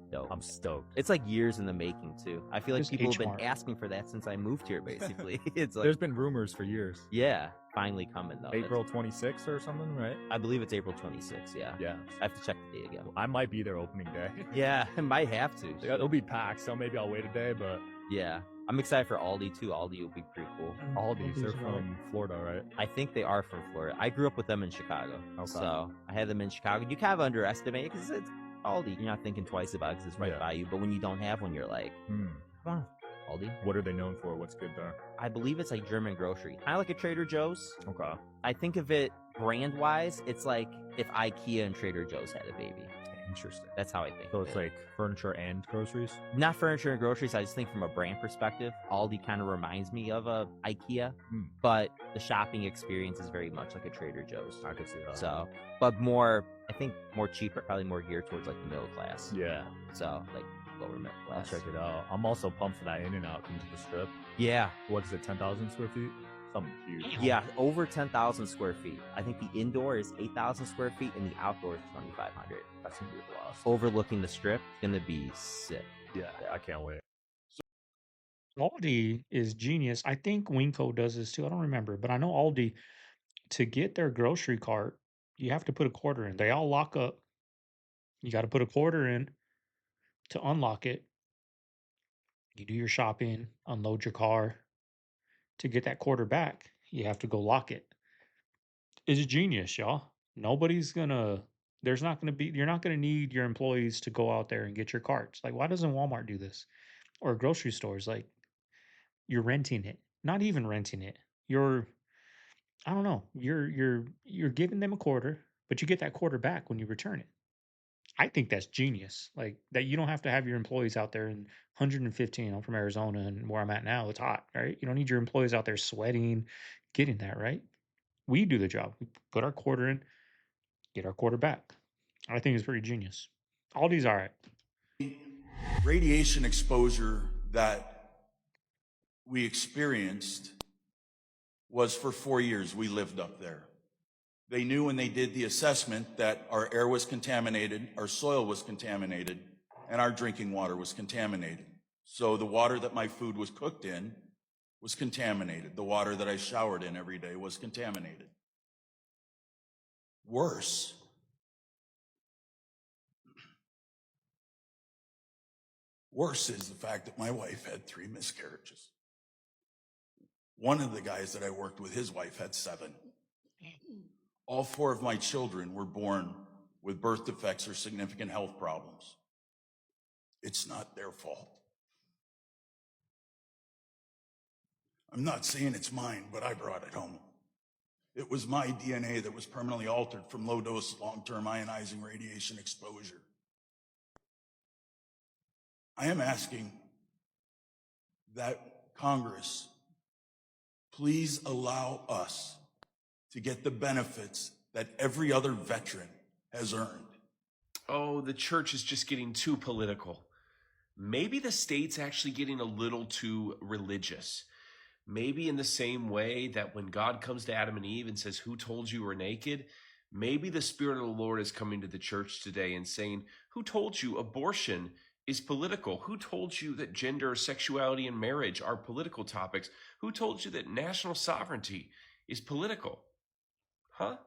dope. I'm stoked. It's like years in the making too. I feel like Just people have H-Mart. been asking for that since I moved here, basically. It's like, There's been rumors for years. yeah, finally coming though. April 26th or something, right? I believe it's April 26th, yeah. Yeah. I have to check the date again. I might be there opening day. Yeah, I might have to. It'll be packed, so maybe I'll wait a day, but... Yeah. I'm excited for Aldi too. Aldi will be pretty cool. Aldi's, they're from Florida, right? I think they are from Florida. I grew up with them in Chicago. Okay. So I had them in Chicago. You kind of underestimate it because it's Aldi. You're not thinking twice about it because it's right by you. But when you don't have one, you're like, come on, Aldi. What are they known for? What's good there? I believe it's like German grocery. Kind of like a Trader Joe's. Okay. I think of it brand-wise, it's like if IKEA and Trader Joe's had a baby. Interesting. That's how I think. So it's like furniture and groceries? Not furniture and groceries. I just think from a brand perspective, Aldi kind of reminds me of a IKEA, but the shopping experience is very much like a Trader Joe's. I could see that. So, but more, I think more cheaper, probably more geared towards like the middle class. Yeah. So like lower middle I'll class. check it out. I'm also pumped for that In-N-Out coming to the strip. Yeah. What is it, 10,000 square feet? Something huge. Yeah, over 10,000 square feet. I think the indoor is 8,000 square feet and the outdoor is 2,500. That's gonna be a blast. Overlooking the strip, gonna be sick. Yeah, I can't wait. Aldi is genius. I think Winco does this too. I don't remember, but I know Aldi, to get their grocery cart, you have to put a quarter in. They all lock up. You got to put a quarter in to unlock it. You do your shopping, unload your car. To get that quarter back, you have to go lock it. It's genius, y'all. Nobody's gonna, there's not gonna be, you're not gonna need your employees to go out there and get your carts. Like, why doesn't Walmart do this? Or grocery stores? Like, you're renting it. Not even renting it. You're, I don't know, you're giving them a quarter, but you get that quarter back when you return it. I think that's genius. Like, that you don't have to have your employees out there in 115. I'm from Arizona, and where I'm at now, it's hot, right? You don't need your employees out there sweating, getting that, right? We do the job. We put our quarter in, get our quarter back. I think it's pretty genius. Aldi's all right. Radiation exposure that we experienced was for 4 years. We lived up there. They knew when they did the assessment that our air was contaminated, our soil was contaminated, and our drinking water was contaminated. So the water that my food was cooked in was contaminated. The water that I showered in every day was contaminated. Worse, is the fact that my wife had 3 miscarriages. One of the guys that I worked with, his wife had 7. All 4 of my children were born with birth defects or significant health problems. It's not their fault. I'm not saying it's mine, but I brought it home. It was my DNA that was permanently altered from low-dose, long-term ionizing radiation exposure. I am asking that Congress please allow us to get the benefits that every other veteran has earned. Oh, the church is just getting too political. Maybe the state's actually getting a little too religious. Maybe in the same way that when God comes to Adam and Eve and says, "Who told you were naked?" Maybe the Spirit of the Lord is coming to the church today and saying, "Who told you abortion is political? Who told you that gender, sexuality, and marriage are political topics? Who told you that national sovereignty is political? Huh?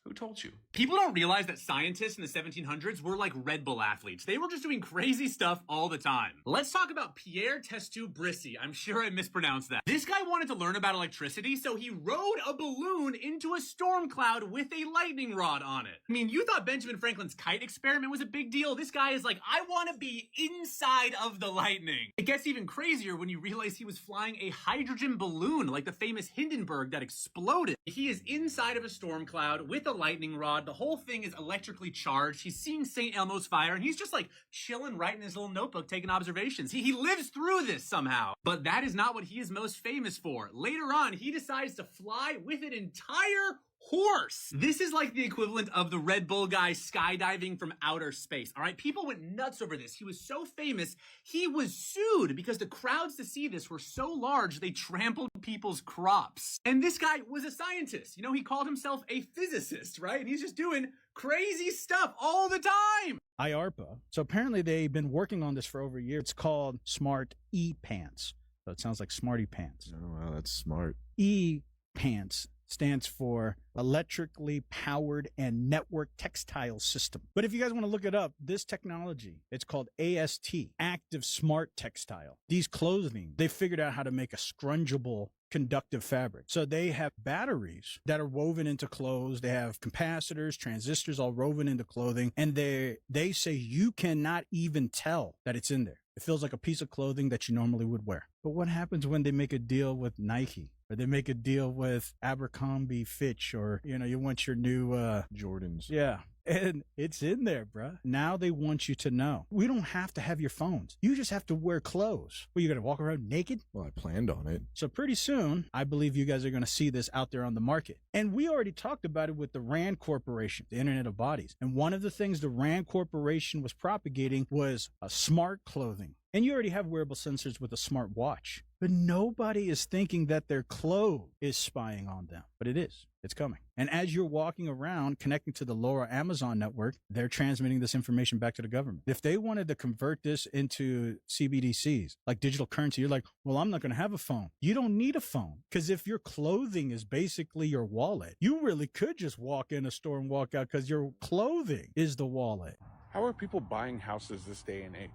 Who told you? People don't realize that scientists in the 1700s were like Red Bull athletes. They were just doing crazy stuff all the time. Let's talk about Pierre Testu Brissy. I'm sure I mispronounced that. This guy wanted to learn about electricity, so he rode a balloon into a storm cloud with a lightning rod on it. I mean, you thought Benjamin Franklin's kite experiment was a big deal. This guy is like, I want to be inside of the lightning. It gets even crazier when you realize he was flying a hydrogen balloon like the famous Hindenburg that exploded. He is inside of a storm cloud with a lightning rod. The whole thing is electrically charged. He's seeing St. Elmo's fire, and he's just like chilling right in his little notebook taking observations. He lives through this somehow. But that is not what he is most famous for. Later on, he decides to fly with an entire horse. This is like the equivalent of the Red Bull guy skydiving from outer space. All right, people went nuts over this. He was so famous, he was sued because the crowds to see this were so large they trampled people's crops. And this guy was a scientist. You know, he called himself a physicist, right? And he's just doing crazy stuff all the time. IARPA. So apparently they've been working on this for over a year. It's called Smart E-Pants. So it sounds like Smarty Pants. Oh, wow, that's smart. E-Pants stands for electrically powered and network textile system. But if you guys want to look it up, this technology, it's called AST, Active Smart Textile. These clothing, they figured out how to make a scrunchable conductive fabric. So they have batteries that are woven into clothes. They have capacitors, transistors all woven into clothing. And they say you cannot even tell that it's in there. It feels like a piece of clothing that you normally would wear. But what happens when they make a deal with Nike? Or they make a deal with Abercrombie Fitch, or, you know, you want your new Jordans. Yeah. And it's in there, bruh. Now they want you to know. We don't have to have your phones. You just have to wear clothes. Well, you going to walk around naked? Well, I planned on it. So pretty soon, I believe you guys are going to see this out there on the market. And we already talked about it with the RAND Corporation, the Internet of Bodies. And one of the things the RAND Corporation was propagating was smart clothing. And you already have wearable sensors with a smart watch. But nobody is thinking that their clothes is spying on them. But it is. It's coming. And as you're walking around connecting to the LoRa Amazon network, they're transmitting this information back to the government. If they wanted to convert this into CBDCs, like digital currency, you're like, well, I'm not going to have a phone. You don't need a phone. Because if your clothing is basically your wallet, you really could just walk in a store and walk out because your clothing is the wallet. How are people buying houses this day and age?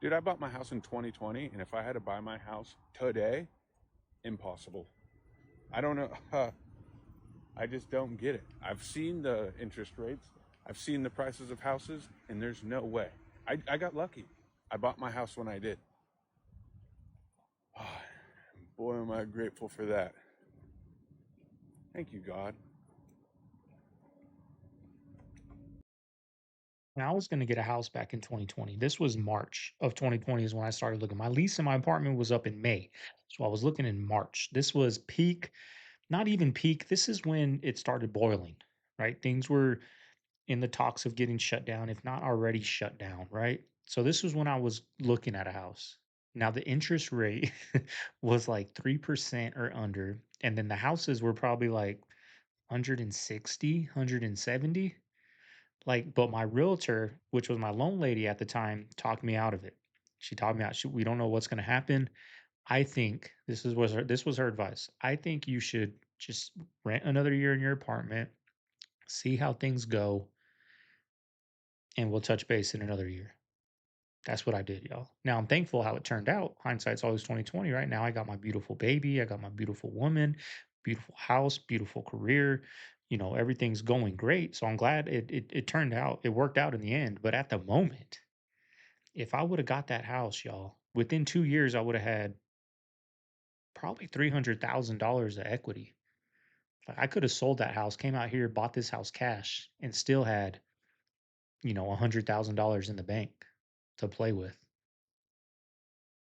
Dude, I bought my house in 2020, and if I had to buy my house today, impossible. I don't know. I just don't get it. I've seen the interest rates. I've seen the prices of houses, and there's no way. I got lucky. I bought my house when I did. Oh, boy, am I grateful for that. Thank you, God. Now, I was going to get a house back in 2020. This was March of 2020 is when I started looking. My lease in my apartment was up in May. So I was looking in March. This was peak, not even peak. This is when it started boiling, right? Things were in the talks of getting shut down, if not already shut down, right? So this was when I was looking at a house. Now, the interest rate was like 3% or under. And then the houses were probably like 160, 170. Like, but my realtor, which was my loan lady at the time, talked me out of it. She talked me out. We don't know what's going to happen. I think this was her advice. I think you should just rent another year in your apartment, see how things go, and we'll touch base in another year. That's what I did, y'all. Now I'm thankful how it turned out. Hindsight's always 2020, right? Now I got my beautiful baby, I got my beautiful woman, beautiful house, beautiful career. You know, everything's going great. So I'm glad it turned out, it worked out in the end. But at the moment, if I would have got that house, y'all, within 2 years, I would have had probably $300,000 of equity. Like, I could have sold that house, came out here, bought this house cash, and still had, you know, $100,000 in the bank to play with.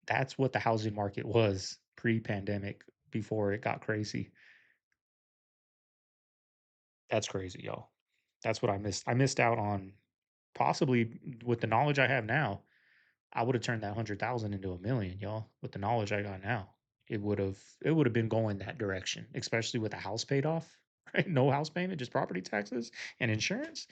That's what the housing market was pre-pandemic, before it got crazy. That's crazy, y'all. That's what I missed. I missed out on, possibly with the knowledge I have now, I would have turned that 100,000 into 1,000,000, y'all. With the knowledge I got now, it would have been going that direction, especially with the house paid off, right? No house payment, just property taxes and insurance.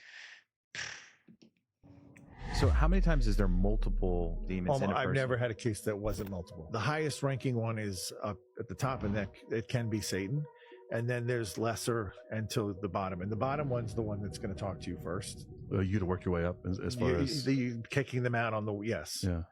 So how many times is there multiple demons in a person? I've never had a case that wasn't multiple. The highest ranking one is up at the top, and that it can be Satan. and then there's lesser until the bottom. And the bottom one's the one that's going to talk to you first. You to work your way up as far as kicking them out on the yes. Yeah.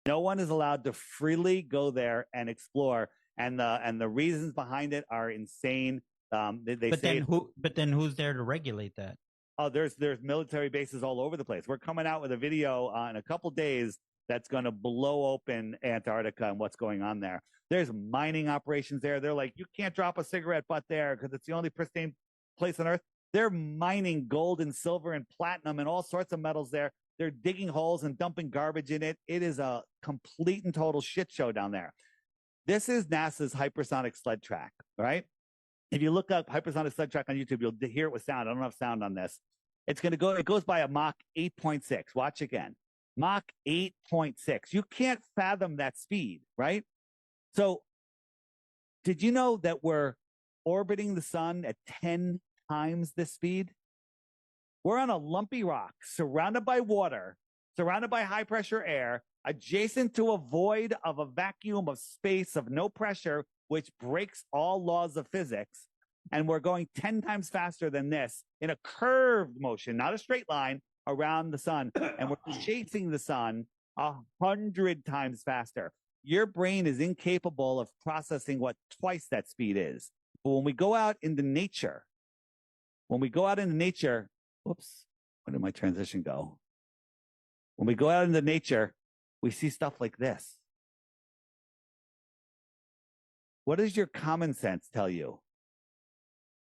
No one is allowed to freely go there and explore, and the reasons behind it are insane. But then who's there to regulate that? Oh, there's military bases all over the place. We're coming out with a video in a couple days that's going to blow open Antarctica and what's going on there. There's mining operations there. They're like, you can't drop a cigarette butt there because it's the only pristine place on Earth. They're mining gold and silver and platinum and all sorts of metals there. They're digging holes and dumping garbage in it. It is a complete and total shit show down there. This is NASA's hypersonic sled track, right? If you look up hypersonic sled track on YouTube, you'll hear it with sound. I don't have sound on this. It goes by a Mach 8.6. Watch again. Mach 8.6. You can't fathom that speed, right? So did you know that we're orbiting the sun at 10 times this speed? We're on a lumpy rock, surrounded by water, surrounded by high pressure air, adjacent to a void of a vacuum of space of no pressure, which breaks all laws of physics. And we're going 10 times faster than this in a curved motion, not a straight line, around the sun. And we're chasing the sun 100 times faster. Your brain is incapable of processing what twice that speed is. But when we go out into nature, whoops, where did my transition go? When we go out into nature, we see stuff like this. What does your common sense tell you?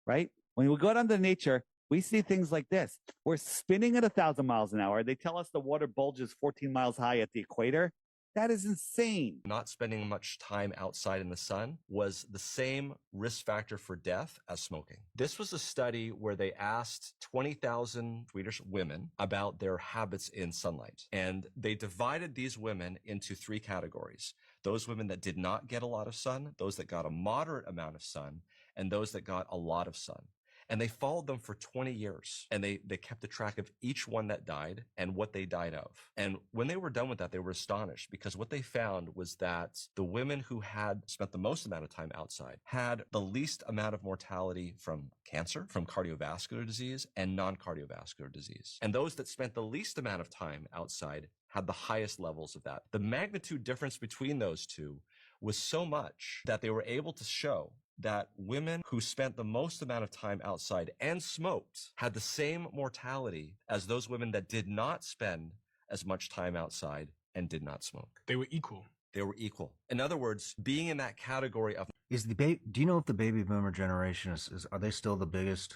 Right? When we go out into nature, we see things like this. We're spinning at 1,000 miles an hour. They tell us the water bulges 14 miles high at the equator. That is insane. Not spending much time outside in the sun was the same risk factor for death as smoking. This was a study where they asked 20,000 Swedish women about their habits in sunlight. And they divided these women into 3 categories. Those women that did not get a lot of sun, those that got a moderate amount of sun, and those that got a lot of sun. And they followed them for 20 years. And they kept a track of each one that died and what they died of. And when they were done with that, they were astonished because what they found was that the women who had spent the most amount of time outside had the least amount of mortality from cancer, from cardiovascular disease, and non-cardiovascular disease. And those that spent the least amount of time outside had the highest levels of that. The magnitude difference between those two was so much that they were able to show that women who spent the most amount of time outside and smoked had the same mortality as those women that did not spend as much time outside and did not smoke. They were equal. They were equal. In other words, being in that category of... Do you know if the baby boomer generation are they still the biggest?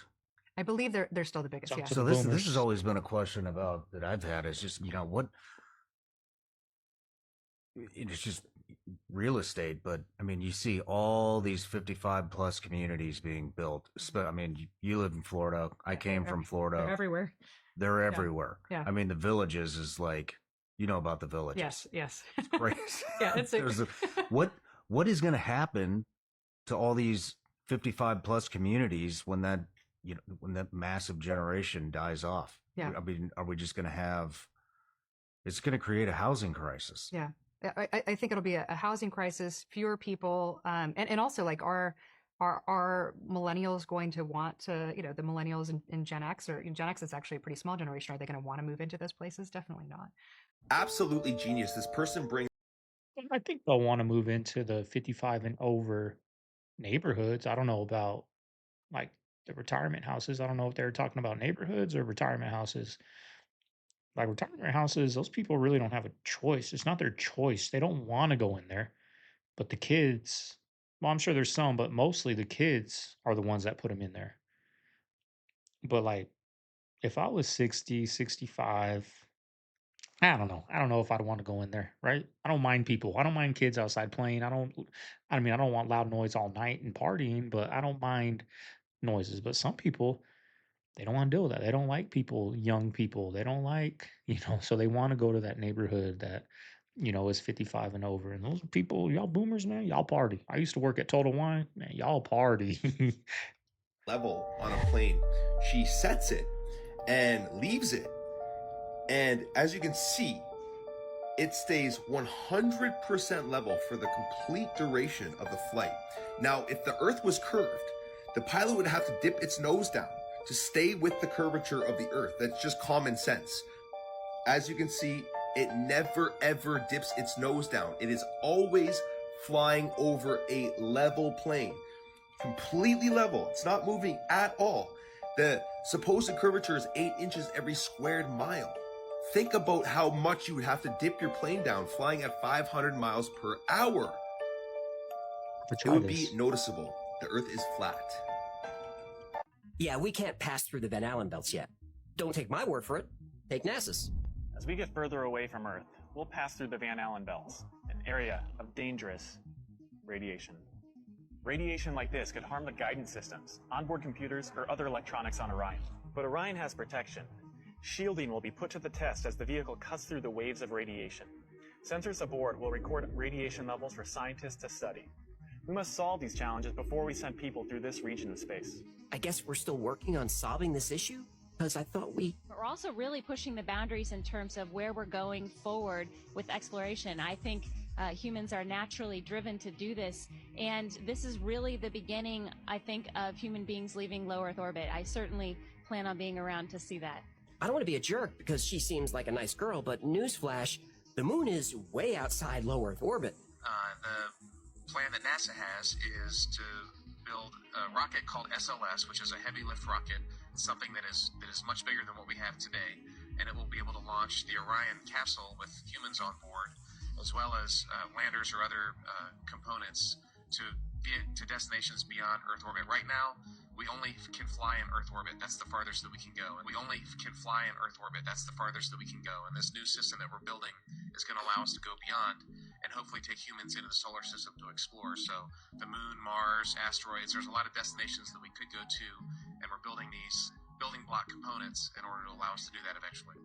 I believe they're still the biggest, yeah. So this has always been a question about that I've had is just, what it's just real estate, but I mean, you see all these 55 plus communities being built. I mean, you live in Florida. I came from Florida. They're everywhere. They're everywhere. Yeah. I mean, the villages is like, you know about the villages. Yes. It's crazy. Yeah, it's what is going to happen to all these 55 plus communities when that massive generation dies off? Yeah. I mean, are we just going to have? It's going to create a housing crisis. Yeah. I think it'll be a housing crisis, fewer people, and also like are millennials going to want to, the millennials and Gen X, or Gen X is actually a pretty small generation. Are they going to want to move into those places? Definitely not. Absolutely genius. This person brings. I think they'll want to move into the 55 and over neighborhoods. I don't know about like the retirement houses. I don't know if they're talking about neighborhoods or retirement houses. Like retirement houses, those people really don't have a choice. It's not their choice. They don't want to go in there. But the kids, well, I'm sure there's some, but mostly the kids are the ones that put them in there. But like, if I was 60, 65, I don't know. I don't know if I'd want to go in there, right? I don't mind people. I don't mind kids outside playing. I don't want loud noise all night and partying, but I don't mind noises. But some people, they don't want to deal with that. They don't like people, young people. They don't like, so they want to go to that neighborhood that, is 55 and over. And those people, y'all boomers, man, y'all party. I used to work at Total Wine, man, y'all party. Level on a plane. She sets it and leaves it. And as you can see, it stays 100% level for the complete duration of the flight. Now, if the Earth was curved, the pilot would have to dip its nose down to stay with the curvature of the Earth. That's just common sense. As you can see, it never ever dips its nose down. It is always flying over a level plane. Completely level. It's not moving at all. The supposed curvature is 8 inches every squared mile. Think about how much you would have to dip your plane down flying at 500 miles per hour. It would be noticeable. The Earth is flat. Yeah, we can't pass through the Van Allen belts yet. Don't take my word for it. Take NASA's. As we get further away from Earth, we'll pass through the Van Allen belts, an area of dangerous radiation. Radiation like this could harm the guidance systems, onboard computers, or other electronics on Orion. But Orion has protection. Shielding will be put to the test as the vehicle cuts through the waves of radiation. Sensors aboard will record radiation levels for scientists to study. We must solve these challenges before we send people through this region of space. I guess we're still working on solving this issue? Because I thought we... But we're also really pushing the boundaries in terms of where we're going forward with exploration. I think humans are naturally driven to do this, and this is really the beginning, I think, of human beings leaving low Earth orbit. I certainly plan on being around to see that. I don't want to be a jerk because she seems like a nice girl, but newsflash, the moon is way outside low Earth orbit. The plan that NASA has is to build a rocket called SLS, which is a heavy lift rocket, something that is much bigger than what we have today, and it will be able to launch the Orion capsule with humans on board, as well as landers or other components to get to destinations beyond Earth orbit. Right now, we only can fly in Earth orbit. That's the farthest that we can go. And we only can fly in Earth orbit. That's the farthest that we can go. And this new system that we're building is going to allow us to go beyond and hopefully take humans into the solar system to explore. So the moon, Mars, asteroids, there's a lot of destinations that we could go to, and we're building these building block components in order to allow us to do that eventually.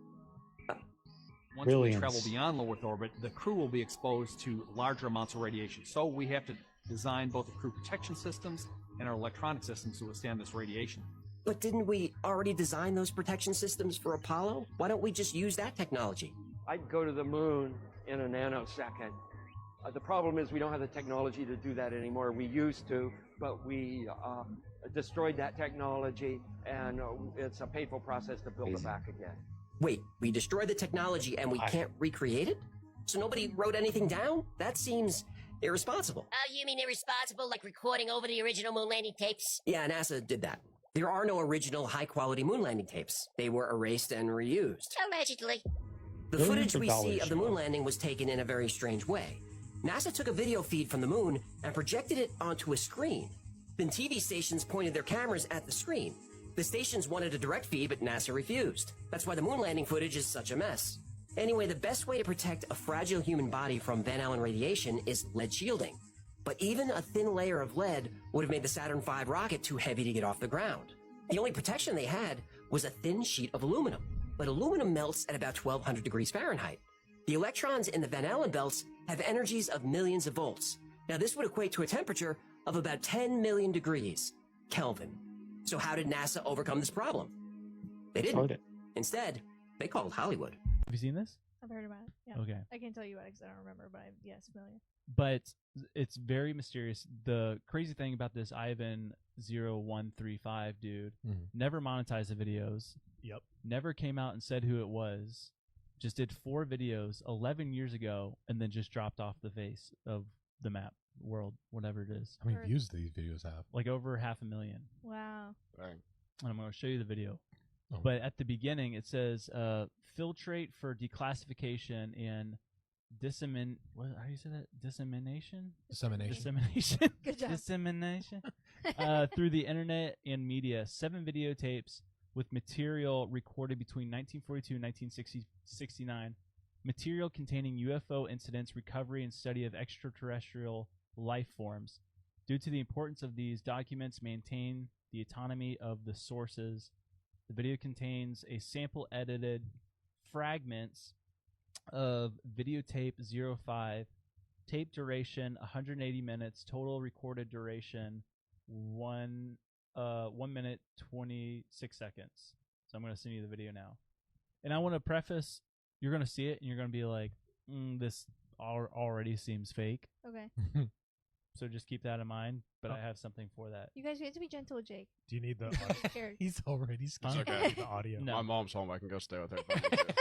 Once we travel beyond low Earth orbit, the crew will be exposed to larger amounts of radiation. So we have to design both the crew protection systems and our electronic systems to withstand this radiation. But didn't we already design those protection systems for Apollo? Why don't we just use that technology? I'd go to the moon in a nanosecond. The problem is we don't have the technology to do that anymore. We used to, but we destroyed that technology, and it's a painful process to build it back again. Wait, we destroyed the technology and we can't recreate it? So nobody wrote anything down? That seems irresponsible. Oh, you mean irresponsible, like recording over the original moon landing tapes? Yeah, NASA did that. There are no original high-quality moon landing tapes. They were erased and reused. Allegedly. The footage we see of the moon landing was taken in a very strange way. NASA took a video feed from the moon and projected it onto a screen. Then TV stations pointed their cameras at the screen. The stations wanted a direct feed, but NASA refused. That's why the moon landing footage is such a mess. Anyway, the best way to protect a fragile human body from Van Allen radiation is lead shielding. But even a thin layer of lead would have made the Saturn V rocket too heavy to get off the ground. The only protection they had was a thin sheet of aluminum. But aluminum melts at about 1200 degrees Fahrenheit. The electrons in the Van Allen belts have energies of millions of volts. Now this would equate to a temperature of about 10 million degrees Kelvin. So how did NASA overcome this problem? They didn't. Instead, they called Hollywood. Have you seen this? I've heard about it. Yeah. Okay. I can't tell you what because I don't remember, but yes, familiar. But it's very mysterious. The crazy thing about this Ivan 0135 dude never monetized the videos. Yep. Never came out and said who it was. Just did 4 videos 11 years ago and then just dropped off the face of the map world, whatever it is. How many views do these videos have? Like over 500,000. Wow. Dang. And I'm going to show you the video. Oh. But at the beginning, it says filtrate for declassification and what? How do you say that? Dissemination. Good job. Dissemination through the internet and media. 7 videotapes with material recorded between 1942 and 1969. Material containing UFO incidents, recovery, and study of extraterrestrial life forms. Due to the importance of these documents, maintain the autonomy of the sources. The video contains a sample edited fragments of videotape 05, tape duration 180 minutes, total recorded duration 1 minute 26 seconds. So I'm going to send you the video now. And I want to preface, you're going to see it and you're going to be like, this already seems fake. Okay. So just keep that in mind. But I have something for that. You guys have to be gentle with Jake. Do you need the? Scared. He's already scared. Huh? Do you need the audio. No. My mom's home. I can go stay with her. if I need to.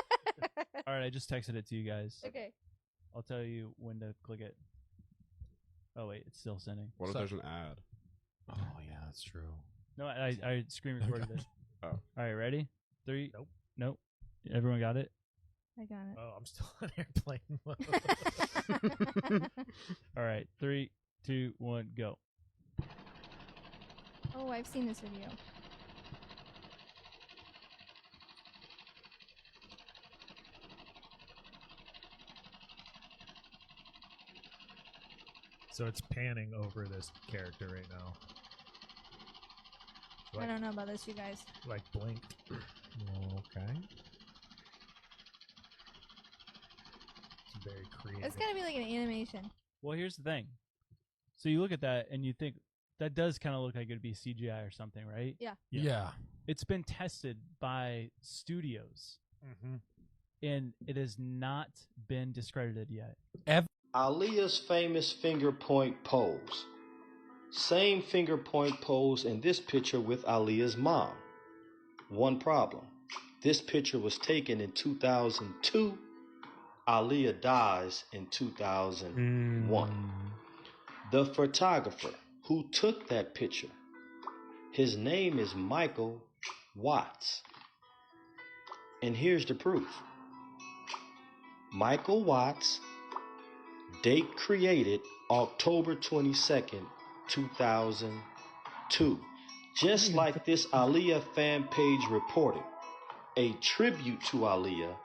All right, I just texted it to you guys. Okay. I'll tell you when to click it. Oh wait, it's still sending. What if there's an ad? Oh yeah, that's true. No, I screen recorded it. Oh. All right, ready? 3. Nope. Nope. Everyone got it? I got it. Oh, I'm still on airplane mode. All right, 3, 2, 1, go. Oh, I've seen this video. So it's panning over this character right now. I don't know about this, you guys. Like blinked. Okay. It's very creative. It's gotta be like an animation. Well, here's the thing. So you look at that and you think that does kind of look like it'd be CGI or something, right? Yeah. Yeah. It's been tested by studios, and it has not been discredited yet. Aaliyah's famous finger point pose. Same finger point pose in this picture with Aaliyah's mom. One problem. This picture was taken in 2002. Aaliyah dies in 2001. The photographer who took that picture, his name is Michael Watts. And here's the proof. Michael Watts, date created October 22nd, 2002. Just like this Aaliyah fan page reported, a tribute to Aaliyah,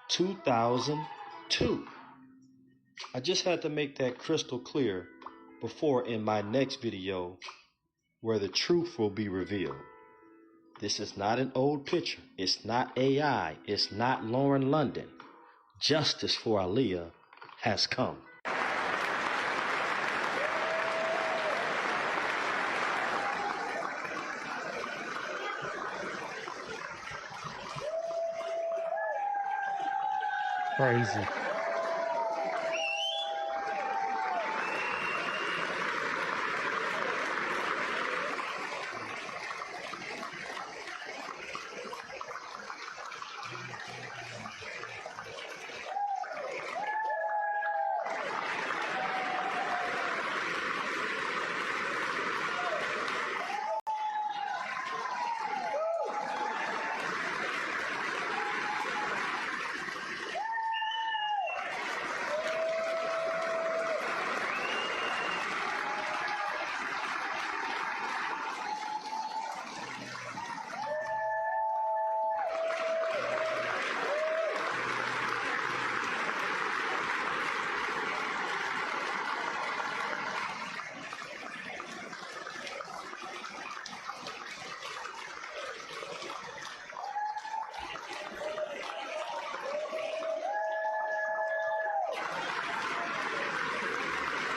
2002. I just had to make that crystal clear before in my next video where the truth will be revealed. This is not an old picture. It's not AI. It's not Lauren London. Justice for Aaliyah has come. Crazy.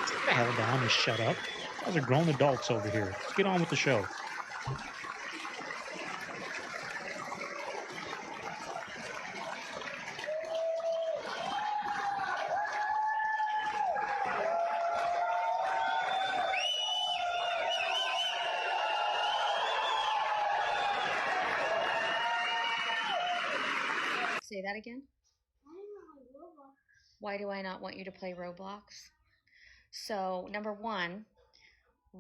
Sit the hell down and shut up. You guys are grown adults over here. Let's get on with the show. Say that again? Why do I not want you to play Roblox? So, number one,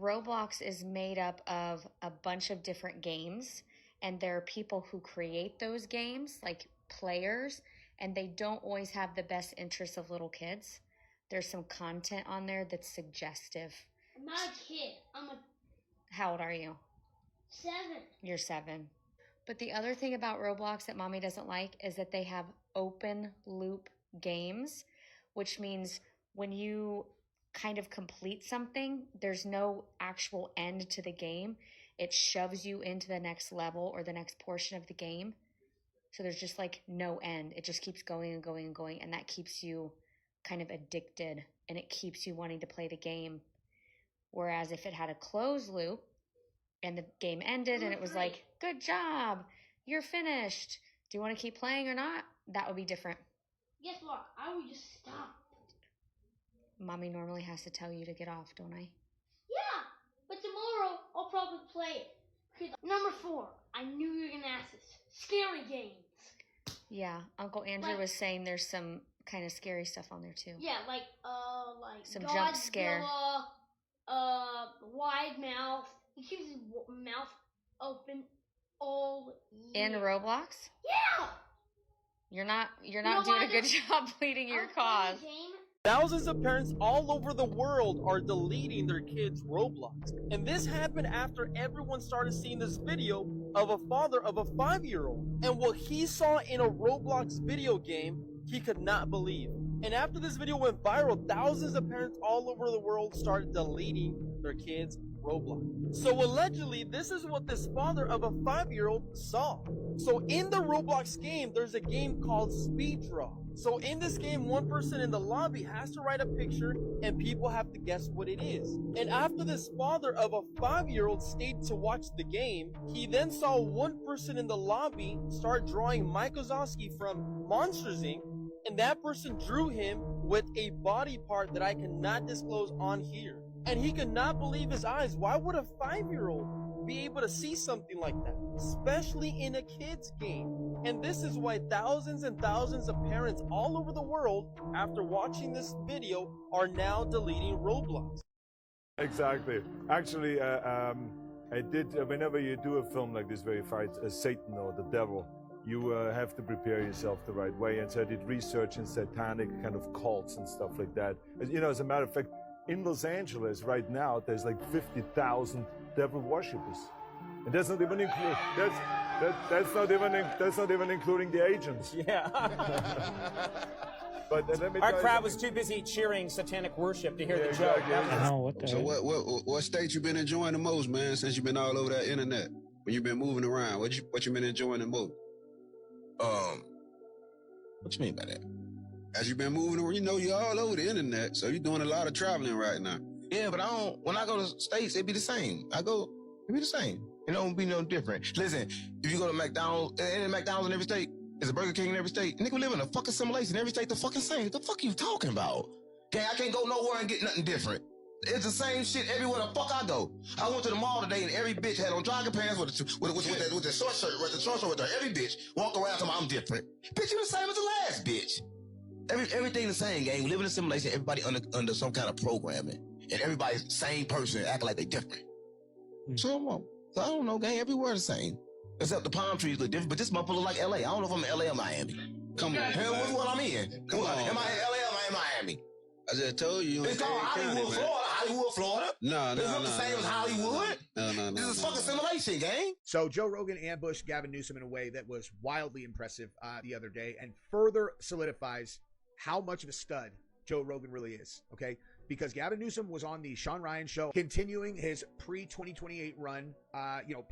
Roblox is made up of a bunch of different games, and there are people who create those games, like players, and they don't always have the best interests of little kids. There's some content on there that's suggestive. I'm not a kid. How old are you? 7. You're 7. But the other thing about Roblox that mommy doesn't like is that they have open loop games, which means when you kind of complete something, there's no actual end to the game. It shoves you into the next level or the next portion of the game. So there's just like no end. It just keeps going and going and going, and that keeps you kind of addicted, and it keeps you wanting to play the game. Whereas if it had a closed loop and the game ended and it was like, good job, you're finished, do you want to keep playing or not? That would be different. Guess what? I would just stop. Mommy normally has to tell you to get off, don't I? Yeah, but tomorrow I'll probably play it. Okay, number 4. I knew you were gonna ask this. Scary games. Yeah, Uncle Andrew Like- was saying there's some kind of scary stuff on there too. Yeah, like Some jump scare. Godzilla, wide mouth. He keeps his mouth open all year. In Roblox? Yeah. You're not know doing what a good job pleading your cause. Thousands of parents all over the world are deleting their kids' Roblox. And this happened after everyone started seeing this video of a father of a 5-year-old. And what he saw in a Roblox video game, he could not believe. And after this video went viral, thousands of parents all over the world started deleting their kids' Roblox. So allegedly, this is what this father of a 5-year-old saw. So in the Roblox game, there's a game called Speed Draw. So in this game, one person in the lobby has to write a picture and people have to guess what it is. And after this father of a 5-year-old stayed to watch the game, he then saw one person in the lobby start drawing Mike Wazowski from Monsters Inc. And that person drew him with a body part that I cannot disclose on here. And he could not believe his eyes. Why would a 5-year-old be able to see something like that? Especially in a kid's game. And this is why thousands and thousands of parents all over the world, after watching this video, are now deleting Roblox. Exactly. Actually, I did, whenever you do a film like this where you fight Satan or the devil, you have to prepare yourself the right way. And so I did research in satanic kind of cults and stuff like that. You know, as a matter of fact, in Los Angeles right now, there's like 50,000 devil worshippers. And that's not even that's not even including the agents. Yeah. But let me Our tell you crowd was too busy cheering satanic worship to hear the joke. So what state you been enjoying the most, man, since you've been all over that internet? When you've been moving around, what you been enjoying the most? What you mean by that? As you've been moving around, you know you're all over the internet, so you're doing a lot of traveling right now. Yeah, but when I go to states, it be the same. It be the same. It don't be no different. Listen, if you go to McDonald's, and McDonald's in every state, there's a Burger King in every state, nigga, we live in a fucking simulation. Every state the fucking same. What the fuck are you talking about? Okay, I can't go nowhere and get nothing different. It's the same shit everywhere the fuck I go. I went to the mall today and every bitch had on jogging pants with the short shirt, with her. Every bitch walk around talking I'm different. Bitch, you the same as the last bitch. Everything the same, gang. We live in a simulation. Everybody under some kind of programming, and everybody's the same person acting like they different. So I don't know, gang. Everywhere the same, except the palm trees look different. But this motherfucker look like LA. I don't know if I'm in LA or Miami. Come on, hell, which one I'm in? Come on, am I in LA or am I in Miami? I just told you. It's called Hollywood, Florida. Hollywood, Florida. No. It's not the same as Hollywood. No. This is fucking simulation, gang. So Joe Rogan ambushed Gavin Newsom in a way that was wildly impressive the other day, and further solidifies how much of a stud Joe Rogan really is, okay? Because Gavin Newsom was on the Sean Ryan show, continuing his pre-2028 run,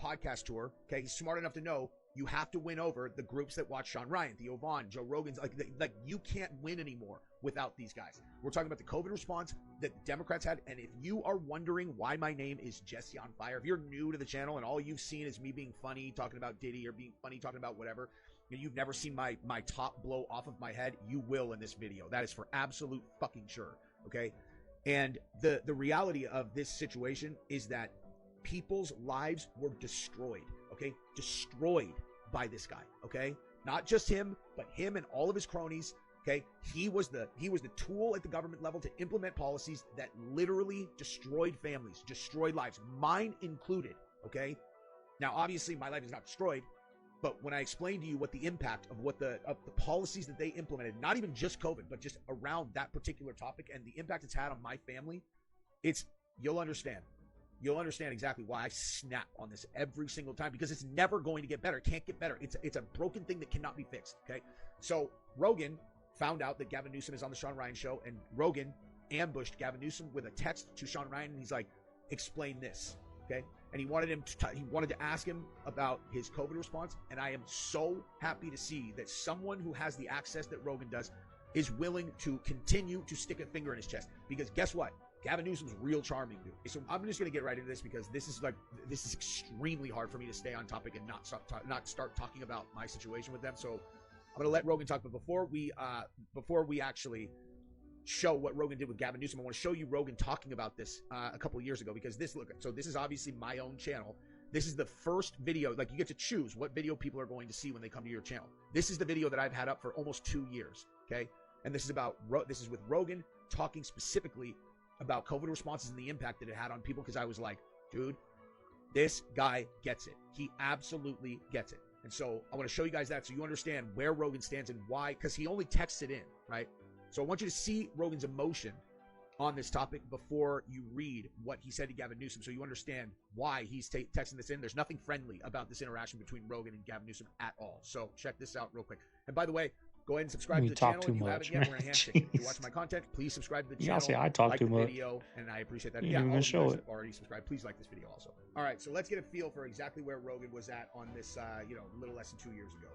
podcast tour, okay? He's smart enough to know you have to win over the groups that watch Sean Ryan, Theo Vaughn, Joe Rogan's, like you can't win anymore without these guys. We're talking about the COVID response that the Democrats had, and if you are wondering why my name is Jesse on Fire, if you're new to the channel and all you've seen is me being funny, talking about Diddy, or being funny, talking about whatever, and you've never seen my top blow off of my head, you will in this video. That is for absolute fucking sure, okay? And the reality of this situation is that people's lives were destroyed, okay? Destroyed by this guy, okay? Not just him, but him and all of his cronies, okay? He was the tool at the government level to implement policies that literally destroyed families, destroyed lives, mine included, okay? Now, obviously, my life is not destroyed, but when I explain to you what the impact of the policies that they implemented, not even just COVID, but just around that particular topic and the impact it's had on my family, you'll understand. You'll understand exactly why I snap on this every single time, because it's never going to get better. It can't get better. It's a broken thing that cannot be fixed, okay? So Rogan found out that Gavin Newsom is on the Sean Ryan show, and Rogan ambushed Gavin Newsom with a text to Sean Ryan, and he's like, explain this, okay? And he wanted to ask him about his COVID response, and I am so happy to see that someone who has the access that Rogan does is willing to continue to stick a finger in his chest, because guess what? Gavin Newsom's real charming, dude. So I'm just going to get right into this, because this is extremely hard for me to stay on topic and not start talking about my situation with them. So I'm going to let Rogan talk. But before we actually show what Rogan did with Gavin Newsom. I want to show you Rogan talking about this a couple of years ago, because this, look, so this is obviously my own channel. This is the first video, like you get to choose what video people are going to see when they come to your channel. This is the video that I've had up for almost 2 years, okay? And this is with Rogan talking specifically about COVID responses and the impact that it had on people, because I was like, dude, this guy gets it. He absolutely gets it. And so I want to show you guys that so you understand where Rogan stands and why, because he only texts it in, right? So I want you to see Rogan's emotion on this topic before you read what he said to Gavin Newsom, so you understand why he's texting this in. There's nothing friendly about this interaction between Rogan and Gavin Newsom at all. So check this out real quick. And by the way, go ahead and subscribe to the channel if you haven't yet. We're gonna handshake. If you watch my content, please subscribe to the channel. Say I talk like too the much. video, and I appreciate that. You Yeah, didn't all even of you show guys it. have already subscribed. Please like this video also. All right, so let's get a feel for exactly where Rogan was at on this, a little less than 2 years ago.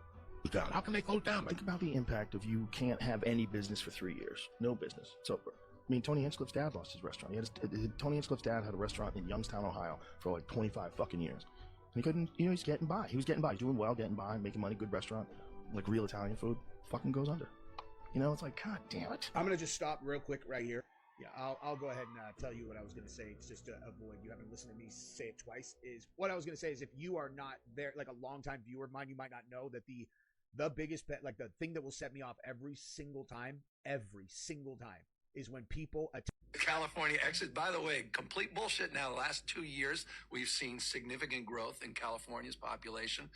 How can they close down? Think about the impact of you can't have any business for 3 years. No business. So, I mean, Tony Hinchcliffe's dad lost his restaurant. Tony Hinchcliffe's dad had a restaurant in Youngstown, Ohio for like 25 fucking years. And he couldn't, he's getting by. He was getting by, doing well, getting by, making money, good restaurant, like real Italian food, fucking goes under. It's like, God damn it. I'm going to just stop real quick right here. Yeah, I'll go ahead and tell you what I was going to say. It's just to avoid you having listened to me say it twice. Is what I was going to say is, if you are not there, like a longtime viewer of mine, you might not know that the biggest pet, like the thing that will set me off every single time, is when people California exit. By the way, complete bullshit. Now, the last 2 years, we've seen significant growth in California's population.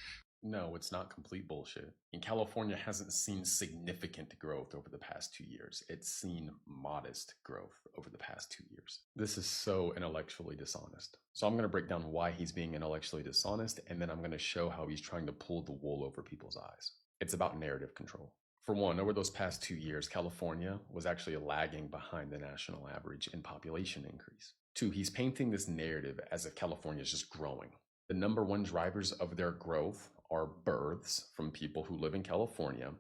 No, it's not complete bullshit. And California hasn't seen significant growth over the past 2 years. It's seen modest growth over the past 2 years. This is so intellectually dishonest. So I'm going to break down why he's being intellectually dishonest, and then I'm going to show how he's trying to pull the wool over people's eyes. It's about narrative control. For one, over those past 2 years, California was actually lagging behind the national average in population increase. Two, he's painting this narrative as if California is just growing. The number one drivers of their growth are births from people who live in California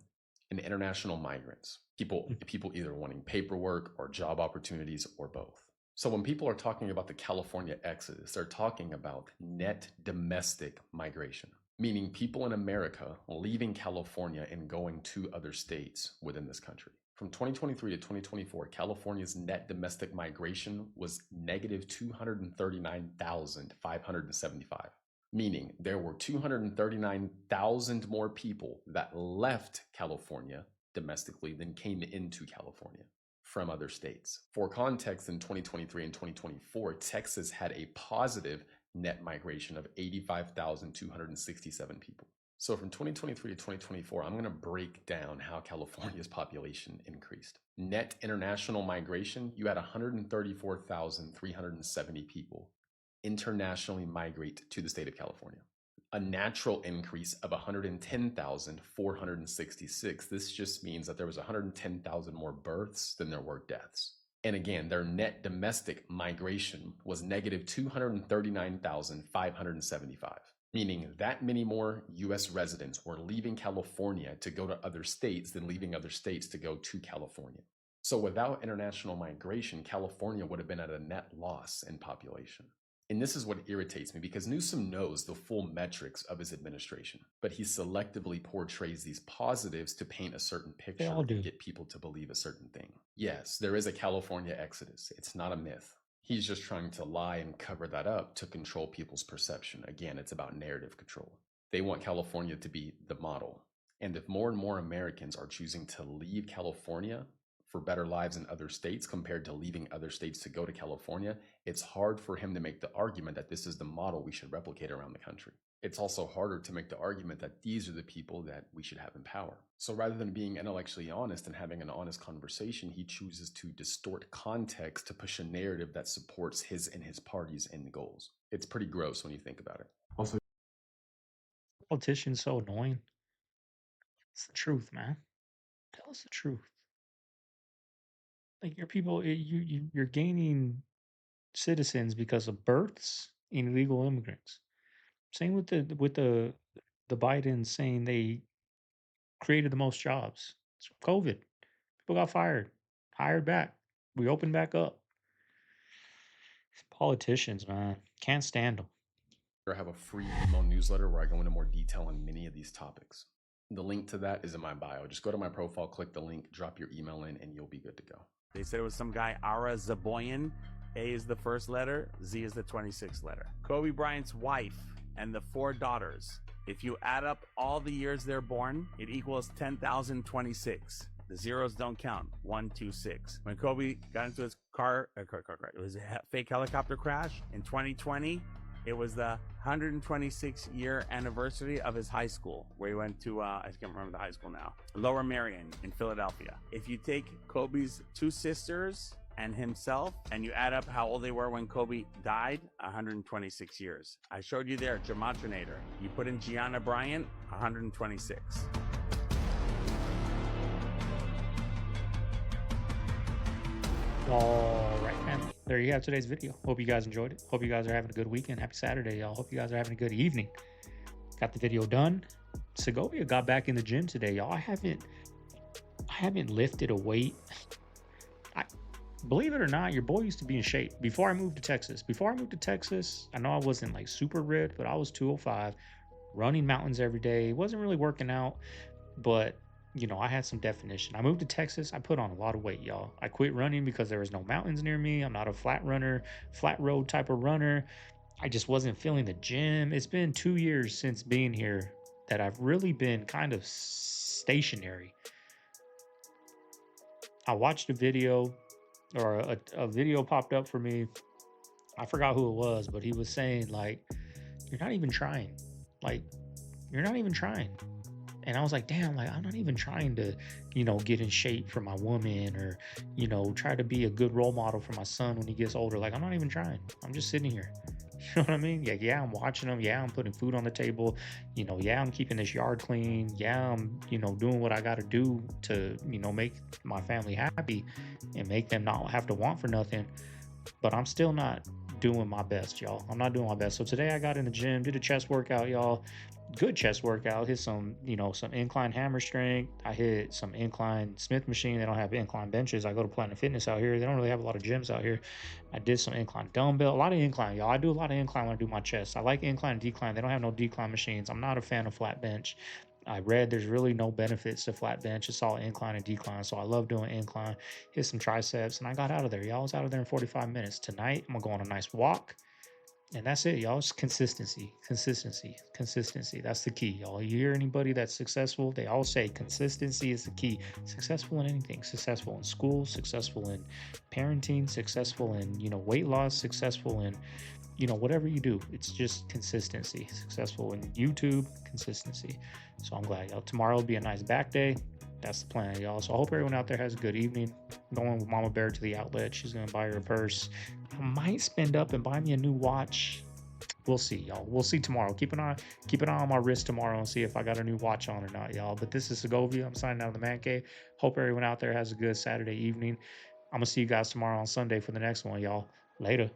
and international migrants, people either wanting paperwork or job opportunities or both. So when people are talking about the California exodus, they're talking about net domestic migration, meaning people in America leaving California and going to other states within this country. From 2023 to 2024, California's net domestic migration was negative 239,575. Meaning there were 239,000 more people that left California domestically than came into California from other states. For context, in 2023 and 2024, Texas had a positive net migration of 85,267 people. So from 2023 to 2024, I'm going to break down how California's population increased. Net international migration, you had 134,370 people internationally migrate to the state of California. A natural increase of 110,466. This just means that there was 110,000 more births than there were deaths. And again, their net domestic migration was negative 239,575, meaning that many more US residents were leaving California to go to other states than leaving other states to go to California. So without international migration, California would have been at a net loss in population. And this is what irritates me, because Newsom knows the full metrics of his administration, but he selectively portrays these positives to paint a certain picture and get people to believe a certain thing. Yes, there is a California exodus. It's not a myth. He's just trying to lie and cover that up to control people's perception. Again, it's about narrative control. They want California to be the model. And if more and more Americans are choosing to leave California for better lives in other states compared to leaving other states to go to California, it's hard for him to make the argument that this is the model we should replicate around the country. It's also harder to make the argument that these are the people that we should have in power. So rather than being intellectually honest and having an honest conversation, he chooses to distort context to push a narrative that supports his and his party's end goals. It's pretty gross when you think about it. Also, politicians so annoying. It's the truth, man. Tell us the truth. Like your people, you're gaining citizens because of births and illegal immigrants. Same with the Bidens saying they created the most jobs. It's COVID. People got fired, hired back. We opened back up. Politicians, man, can't stand them. I have a free email newsletter where I go into more detail on many of these topics. The link to that is in my bio. Just go to my profile, click the link, drop your email in, and you'll be good to go. They said it was some guy, Ara Zaboyan. A is the first letter, Z is the 26th letter. Kobe Bryant's wife and the 4 daughters. If you add up all the years they're born, it equals 10,026. The zeros don't count. 1, 2, 6. When Kobe got into his it was a fake helicopter crash in 2020. It was the 126-year anniversary of his high school, where he went to, I can't remember the high school now, Lower Merion in Philadelphia. If you take Kobe's 2 sisters and himself, and you add up how old they were when Kobe died, 126 years. I showed you there, Gematrinator. You put in Gianna Bryant, 126. All right, family. There you have today's video. Hope you guys enjoyed it. Hope you guys are having a good weekend. Happy Saturday, y'all. Hope you guys are having a good evening. Got the video done. Segovia got back in the gym today, y'all. I haven't lifted a weight. Believe it or not, your boy used to be in shape before I moved to Texas. I know I wasn't like super ripped, but I was 205, running mountains every day. Wasn't really working out, but you know, I had some definition. I moved to Texas. I put on a lot of weight, y'all. I quit running because there was no mountains near me. I'm not a flat runner, flat road type of runner. I just wasn't feeling the gym. It's been 2 years since being here that I've really been kind of stationary. I watched a video, or a video popped up for me. I forgot who it was, but he was saying like, you're not even trying. Like, you're not even trying. And I was like, damn, like, I'm not even trying to, you know, get in shape for my woman, or, you know, try to be a good role model for my son when he gets older. Like, I'm not even trying. I'm just sitting here. You know what I mean? Yeah, I'm watching them. Yeah, I'm putting food on the table. You know, yeah, I'm keeping this yard clean. Yeah, I'm, you know, doing what I got to do to, you know, make my family happy and make them not have to want for nothing. But I'm still not doing my best, y'all. I'm not doing my best. So today I got in the gym, did a chest workout, y'all. Good chest workout. Hit some, you know, some incline hammer strength. I hit some incline Smith machine. They don't have incline benches. I go to Planet Fitness out here. They don't really have a lot of gyms out here. I did some incline dumbbell, a lot of incline, y'all. I do a lot of incline when I do my chest. I like incline and decline. They don't have no decline machines. I'm not a fan of flat bench. I read there's really no benefits to flat bench. It's all incline and decline. So I love doing incline. Hit some triceps, and I got out of there. Y'all, I was out of there in 45 minutes. Tonight, I'm gonna go on a nice walk. And that's it, y'all. It's consistency. That's the key, y'all. You hear anybody that's successful, they all say consistency is the key. Successful in anything. Successful in school, successful in parenting, successful in, you know, weight loss, successful in, you know, whatever you do. It's just consistency. Successful in YouTube, consistency. So I'm glad, y'all. Tomorrow will be a nice back day. That's the plan, y'all. So I hope everyone out there has a good evening. I'm going with Mama Bear to the outlet. She's going to buy her a purse. I might spend up and buy me a new watch. We'll see, y'all. We'll see tomorrow. Keep an eye on my wrist tomorrow and see if I got a new watch on or not, y'all. But this is Segovia. I'm signing out of the Man Cave. Hope everyone out there has a good Saturday evening. I'm going to see you guys tomorrow on Sunday for the next one, y'all. Later.